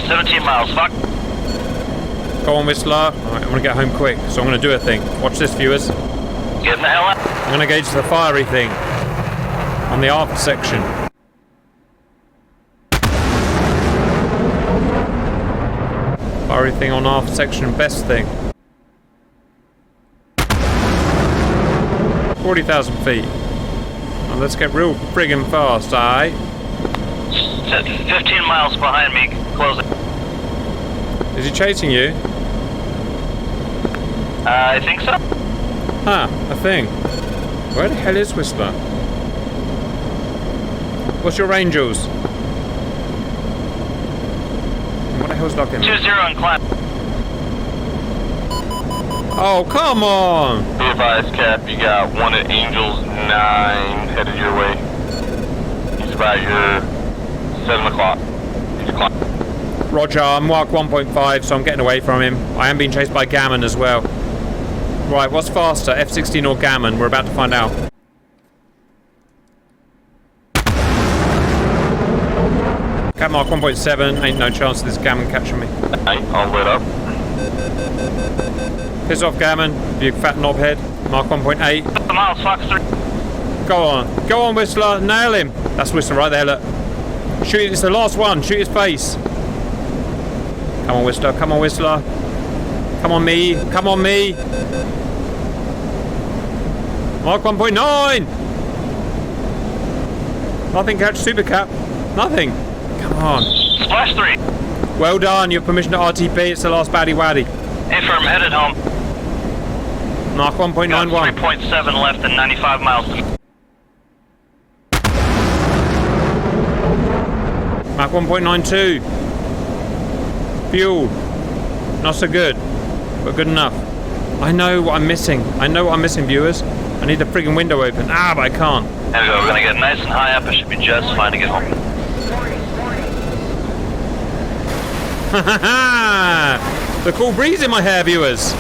17 miles. Fuck. Go on, Whistler. Alright, I'm gonna get home quick, so I'm gonna do a thing. Watch this, viewers. Getting the hell out. I'm gonna gauge the fiery thing on the aft section. Fiery thing on aft section, best thing. 40,000 feet. Well, let's get real friggin' fast, alright? 15 miles behind me, closing. Is he chasing you? I think so. Huh, a thing. Where the hell is Whistler? What's your Angels? What the hell's locking me? 20 and climb. Oh, come on! Be advised, Cap, you got one at Angels 9 headed your way. He's about your 7 o'clock. He's climbing. Roger, I'm Mark 1.5, so I'm getting away from him. I am being chased by Gammon as well. Right, what's faster, F-16 or Gammon? We're about to find out. Cap Mark 1.7, ain't no chance of this Gammon catching me. All lit up. Piss off, Gammon, you fat knobhead. Mark 1.8. Miles, Fox 3. Go on, Whistler, nail him. That's Whistler right there, look. Shoot, it's the last one, shoot his face. Come on, Whistler, come on, Whistler. Come on, me, come on, me. Mark 1.9. Nothing catch Super Cap. Nothing. Come on. Splash 3. Well done, you have permission to RTP, it's the last baddie waddy. Affirm, headed home. Mark Got 1.91. 3.7 left and 95 miles. Mark 1.92. Fuel. Not so good, but good enough. I know what I'm missing. I know what I'm missing, viewers. I need the friggin' window open. Ah, but I can't. There we go. We're gonna get nice and high up. It should be just fine to get home. The cool breeze in my hair, viewers.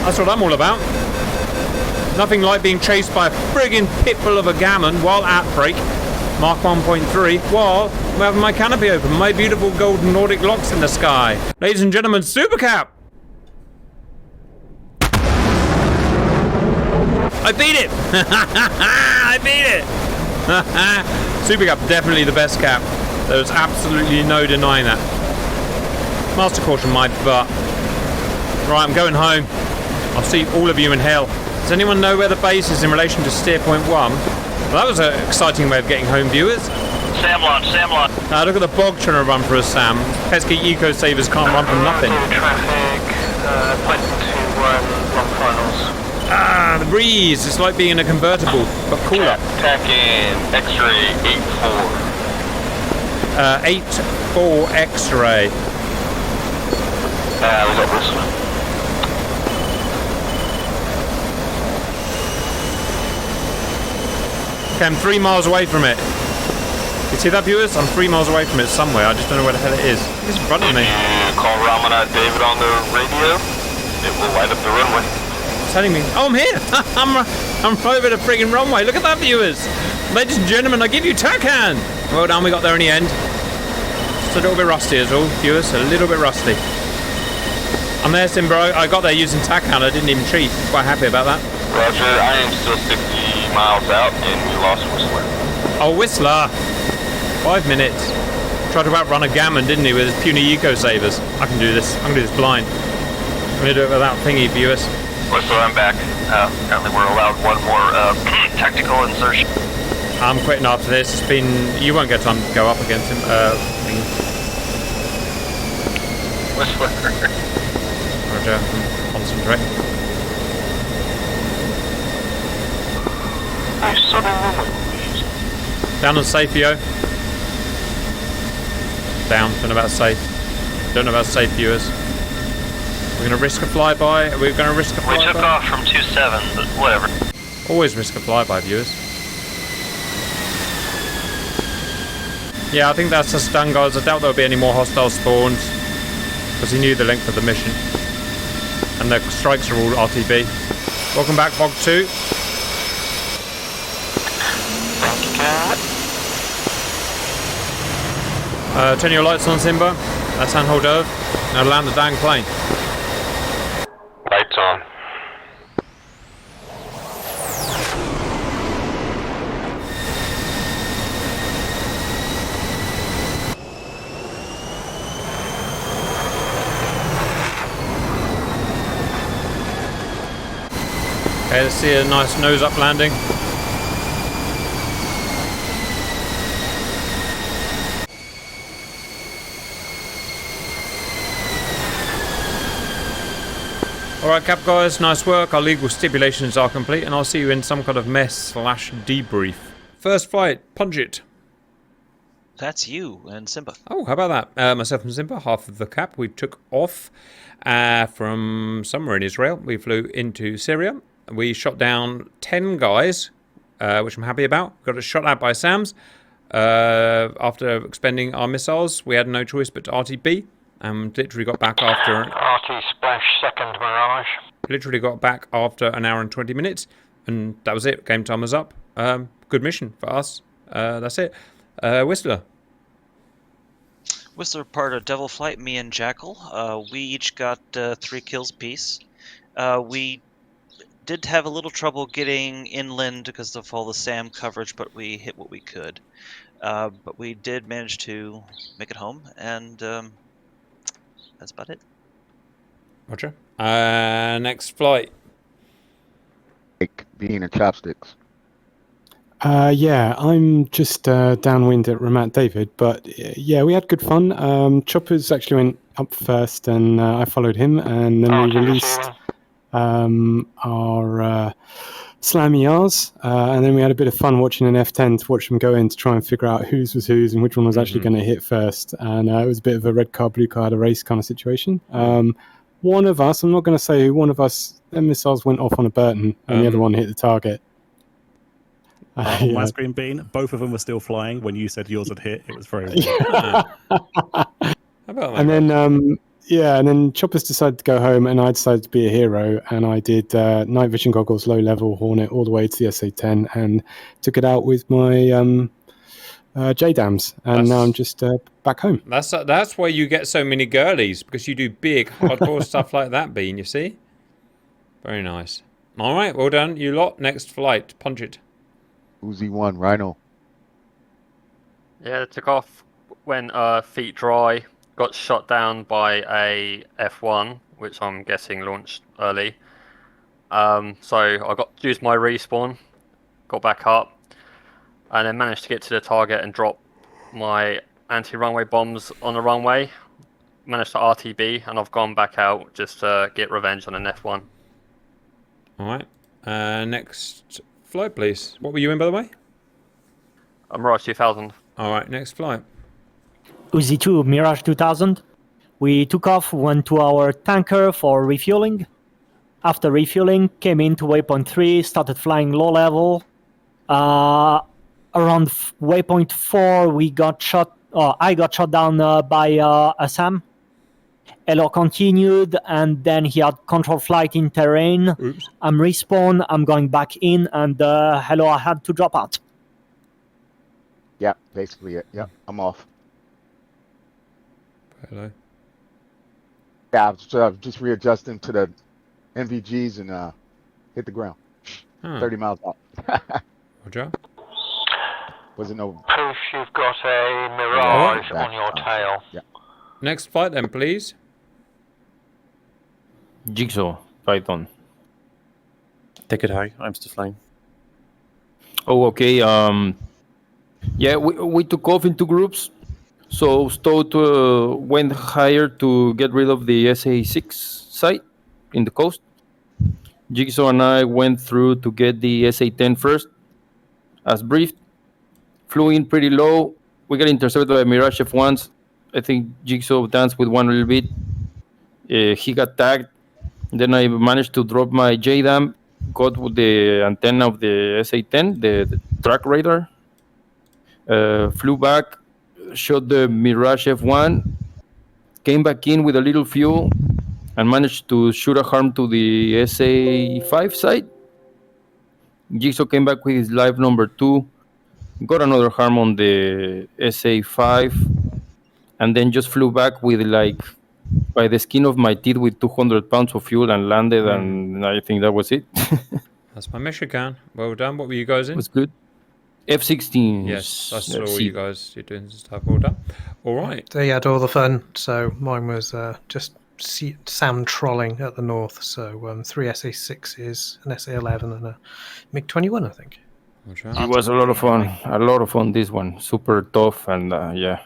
That's what I'm all about. Nothing like being chased by a friggin' pitbull of a Gammon while at break. Mark 1.3 while I'm having my canopy open. My beautiful golden Nordic locks in the sky. Ladies and gentlemen, Super Cap. I beat it! I beat it! Super Cap, definitely the best cap. There's absolutely no denying that. Master caution my butt. Right, I'm going home. I'll see all of you in hell. Does anyone know where the base is in relation to steer point 1? Well, that was an exciting way of getting home, viewers. Sam launch, Sam launch. Look at the bog trying to run for us, Sam. Pesky eco-savers can't run from nothing. Traffic, point to 1, long finals. Ah, the breeze. It's like being in a convertible, but cooler. Tack in X-ray 8-4 8-4. X-ray. We got this one. Okay, I'm 3 miles away from it. You see that, viewers? I'm 3 miles away from it somewhere. I just don't know where the hell it is. It's in front of me. You call Ramanat David on the radio. It will light up the runway. It's telling me. Oh, I'm here. I'm over the friggin' runway. Look at that, viewers. Ladies and gentlemen, I give you tack hand. Well done, we got there in the end. It's a little bit rusty as well, viewers. A little bit rusty. I'm there, Simbro. I got there using tack hand. I didn't even cheat. Quite happy about that. Roger, I am still 60 miles out and we lost Whistler. Oh, Whistler. 5 minutes. Tried to outrun a Gammon, didn't he, with his puny eco-savers. I can do this. I'm going to do this blind. I'm going to do it without thingy, viewers. Whistler, I'm back. Apparently we're allowed one more tactical insertion. I'm quitting after this. It's been... You won't get time to go up against him. Whistler. Roger. Concentrate. I saw the runway. Down on safe, yo. Down. Don't know about safe. Don't know about safe, viewers. We're going to risk a flyby. Are we going to risk a flyby? We took off from 27, but whatever. Always risk a flyby, viewers. Yeah, I think that's us done, guys. I doubt there'll be any more hostile spawns. Because he knew the length of the mission. And the strikes are all RTB. Welcome back, Bog 2. Thank you, Cat. Turn your lights on, Simba. That's handhold of. Now land the dang plane. Lights on. Okay, let's see a nice nose up landing. Alright, Cap guys, nice work. Our legal stipulations are complete, and I'll see you in some kind of mess/debrief. First flight, punch it. That's you and Simba. Oh, how about that? Myself and Simba, half of the Cap, we took off from somewhere in Israel. We flew into Syria. We shot down 10 guys, which I'm happy about. Got shot at by SAMs. After expending our missiles, we had no choice but to RTB. And literally got back after... RT splash second Mirage. Literally got back after an hour and 20 minutes. And that was it. Game time was up. Good mission for us. That's it. Whistler. Whistler part of Devil Flight, me and Jackal. We each got 3 kills apiece. We did have a little trouble getting inland because of all the SAM coverage, but we hit what we could. But we did manage to make it home, and that's about it. Roger. Next flight. Bean and chopsticks. Yeah, I'm just downwind at Ramat David, but yeah, we had good fun. Choppers actually went up first, and I followed him, and then we released our Slammy R's, and then we had a bit of fun watching an F10 to watch them go in to try and figure out whose was whose and which one was actually going to hit first. And it was a bit of a red car, blue car, a race kind of situation. One of us, I'm not going to say who, one of us, their missiles went off on a Burton, and the other one hit the target. On my screen, Bean, both of them were still flying when you said yours had hit. It was very weird. How about that? And then, and then Choppers decided to go home, and I decided to be a hero, and I did night vision goggles, low level, Hornet, all the way to the SA-10, and took it out with my JDAMs, and now I'm just back home. That's why you get so many girlies, because you do big, hardcore stuff like that, Bean, you see? Very nice. All right, well done, you lot. Next flight, punch it. Uzi 1, Rhino. Yeah, took off when feet dry, got shot down by a F1, which I'm guessing launched early. So I used my respawn, got back up, and then managed to get to the target and drop my anti-runway bombs on the runway. Managed to RTB, and I've gone back out just to get revenge on an F1. All right, next flight, please. What were you in, by the way? Mirage 2000. All right, next flight. Uzi 2, Mirage 2000. We took off, went to our tanker for refueling. After refueling, came into waypoint 3, started flying low level. Around waypoint 4, we got shot. I got shot down by a SAM. Elo continued, and then he had control flight in terrain. Oops. I'm respawn, I'm going back in, and hello, I had to drop out. Yeah, basically it. Yeah, I'm off. Hello. Yeah, I'm just readjusting to the NVGs and hit the ground. 30 miles out. Roger. Wasn't no... Proof you've got a Mirage on your tail. Yeah. Next flight then, please. Jigsaw, Python. Take it high. I'm still flying. Oh, okay. Yeah, we took off in 2 groups. So Stout went higher to get rid of the SA-6 site in the coast. Jigsaw and I went through to get the SA-10 first, as briefed. Flew in pretty low. We got intercepted by Mirage F1s. I think Jigsaw danced with one a little bit. He got tagged. Then I managed to drop my JDAM, got with the antenna of the SA-10, the track radar. Flew back, shot the Mirage F1, came back in with a little fuel, and managed to shoot a harm to the SA-5 site. Jigsaw came back with his live number 2, got another harm on the SA-5, and then just flew back with like by the skin of my teeth with 200 pounds of fuel and landed, and I think that was it. That's my Michigan. Well done. What were you guys in? It was good. F-16. Yes, I saw you guys. You're doing some stuff. Well done. All right. They had all the fun. So mine was just SAM trolling at the north. So 3 SA6s, an SA11, and a MiG-21, I think. It was a lot of fun. A lot of fun, this one. Super tough and, yeah,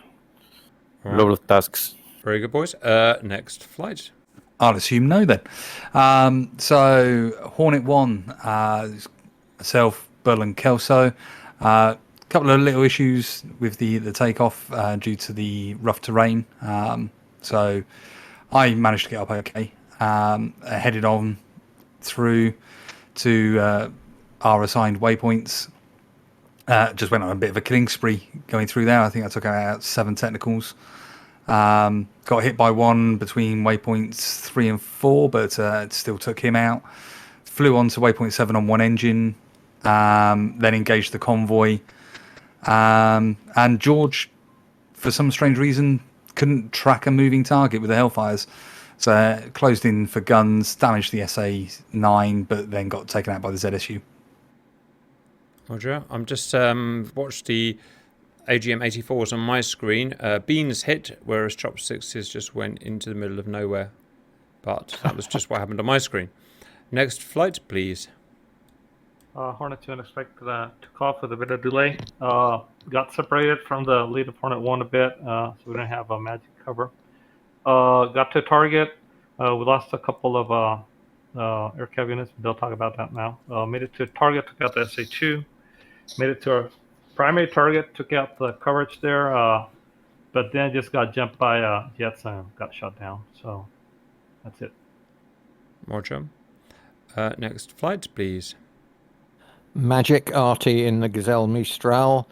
a lot of tasks. Very good, boys. Next flight. I'll assume no then. So Hornet 1, myself, Berlin Kelso. A couple of little issues with the takeoff due to the rough terrain. So I managed to get up okay. Headed on through to our assigned waypoints. Just went on a bit of a killing spree going through there. I think I took out 7 technicals. Got hit by one between waypoints 3 and 4, but it still took him out. Flew on to waypoint 7 on one engine, then engaged the convoy. And George, for some strange reason, couldn't track a moving target with the Hellfires. So closed in for guns, damaged the SA-9, but then got taken out by the ZSU. Roger. I'm just watched the AGM-84s on my screen. Beans hit, whereas Chopsticks just went into the middle of nowhere. But that was just what happened on my screen. Next flight, please. Hornet 2 unexpected took off with a bit of delay. Got separated from the lead of Hornet 1 a bit, so we didn't have a magic cover. Got to target. We lost a couple of air cav units. They'll talk about that now. Made it to target, took out the SA-2. Made it to our primary target, took out the coverage there, but then just got jumped by jets and got shot down. So that's it. Roger. Next flight, please. Magic Artie in the Gazelle Mistral.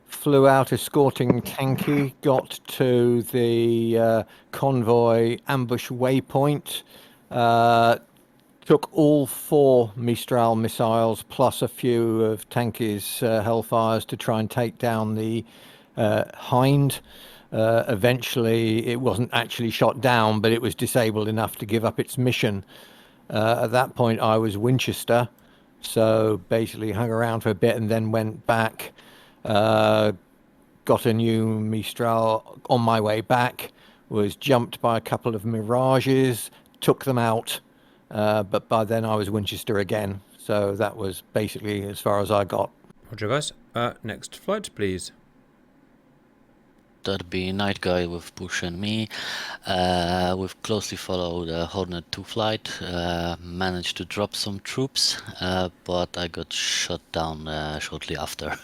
Flew out escorting Tanky, got to the convoy ambush waypoint, took all 4 Mistral missiles plus a few of Tanky's Hellfires to try and take down the Hind. Eventually, it wasn't actually shot down, but it was disabled enough to give up its mission. At that point, I was Winchester, so basically hung around for a bit and then went back. Got a new Mistral on my way back, was jumped by a couple of Mirages, took them out, but by then I was Winchester again. So that was basically as far as I got. Roger, guys. Next flight, please. That'd be Night Guy with Bush and me. We've closely followed Hornet 2 flight, managed to drop some troops, but I got shot down shortly after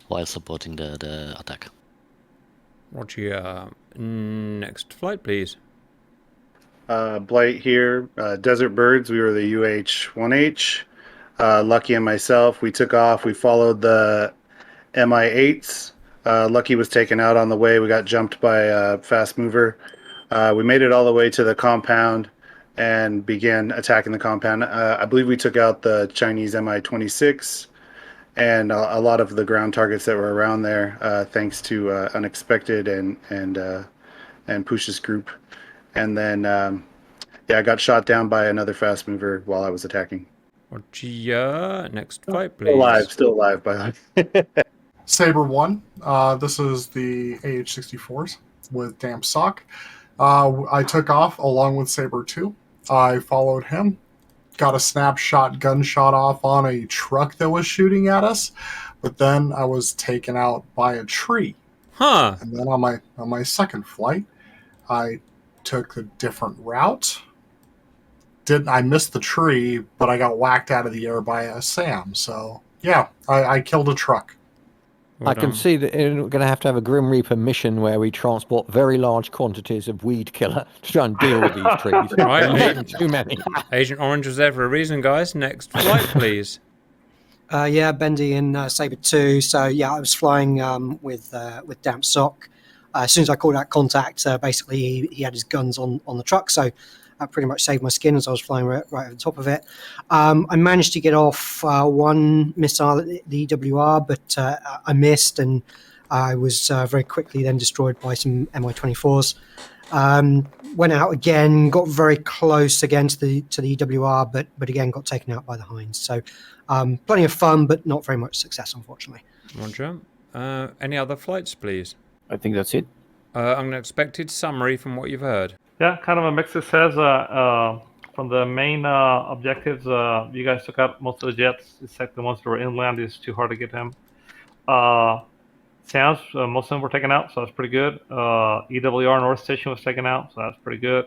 while supporting the attack. Roger. Next flight, please. Blight here, Desert Birds. We were the UH-1H. Lucky and myself, we took off. We followed the MI-8s. Lucky was taken out on the way. We got jumped by a fast mover. We made it all the way to the compound and began attacking the compound. I believe we took out the Chinese Mi-26 and a lot of the ground targets that were around there, thanks to Unexpected and Push's group. And then, I got shot down by another fast mover while I was attacking. Roger. Next flight, please. Still alive, by the way. Sabre 1. This is the AH-64s with Damp Sock. I took off along with Sabre 2. I followed him, got a gunshot off on a truck that was shooting at us, but then I was taken out by a tree. Huh. And then on my second flight, I took a different route. I missed the tree, but I got whacked out of the air by a SAM. So yeah, I killed a truck. I can see that we're going to have a Grim Reaper mission where we transport very large quantities of weed killer to try and deal with these trees. Right. Too many. Agent Orange was there for a reason, guys. Next flight, please. Bendy in Sabre 2. So yeah, I was flying with Damp Sock. As soon as I called out contact, basically he had his guns on the truck, so that pretty much saved my skin as I was flying right over the top of it. I managed to get off one missile at the EWR, but I missed, and I was very quickly then destroyed by some Mi-24s. Went out again, got very close again to the EWR, but again got taken out by the Hinds. So plenty of fun, but not very much success, unfortunately. Roger. Any other flights, please? I think that's it. Unexpected summary from what you've heard. Yeah, kind of a mixed success. From the main objectives, you guys took out most of the jets, except the ones that were inland. It's too hard to get them. SAMs, most of them were taken out, so that's pretty good. EWR North Station was taken out, so that's pretty good.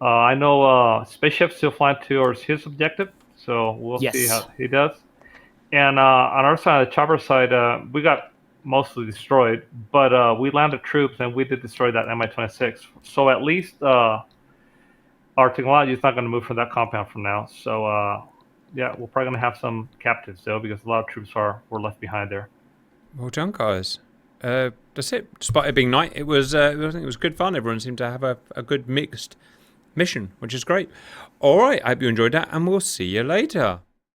I know Spaceship's still flying towards his objective, so we'll see how he does. And on our side, the chopper side, we got mostly destroyed, but we landed troops and we did destroy that Mi-26. So at least our technology is not going to move from that compound from now. So yeah, we're probably going to have some captives though, because a lot of troops were left behind there. Well done, guys. That's it. Despite it being night, I think it was good fun. Everyone seemed to have a good mixed mission, which is great. All right, I hope you enjoyed that, and we'll see you later.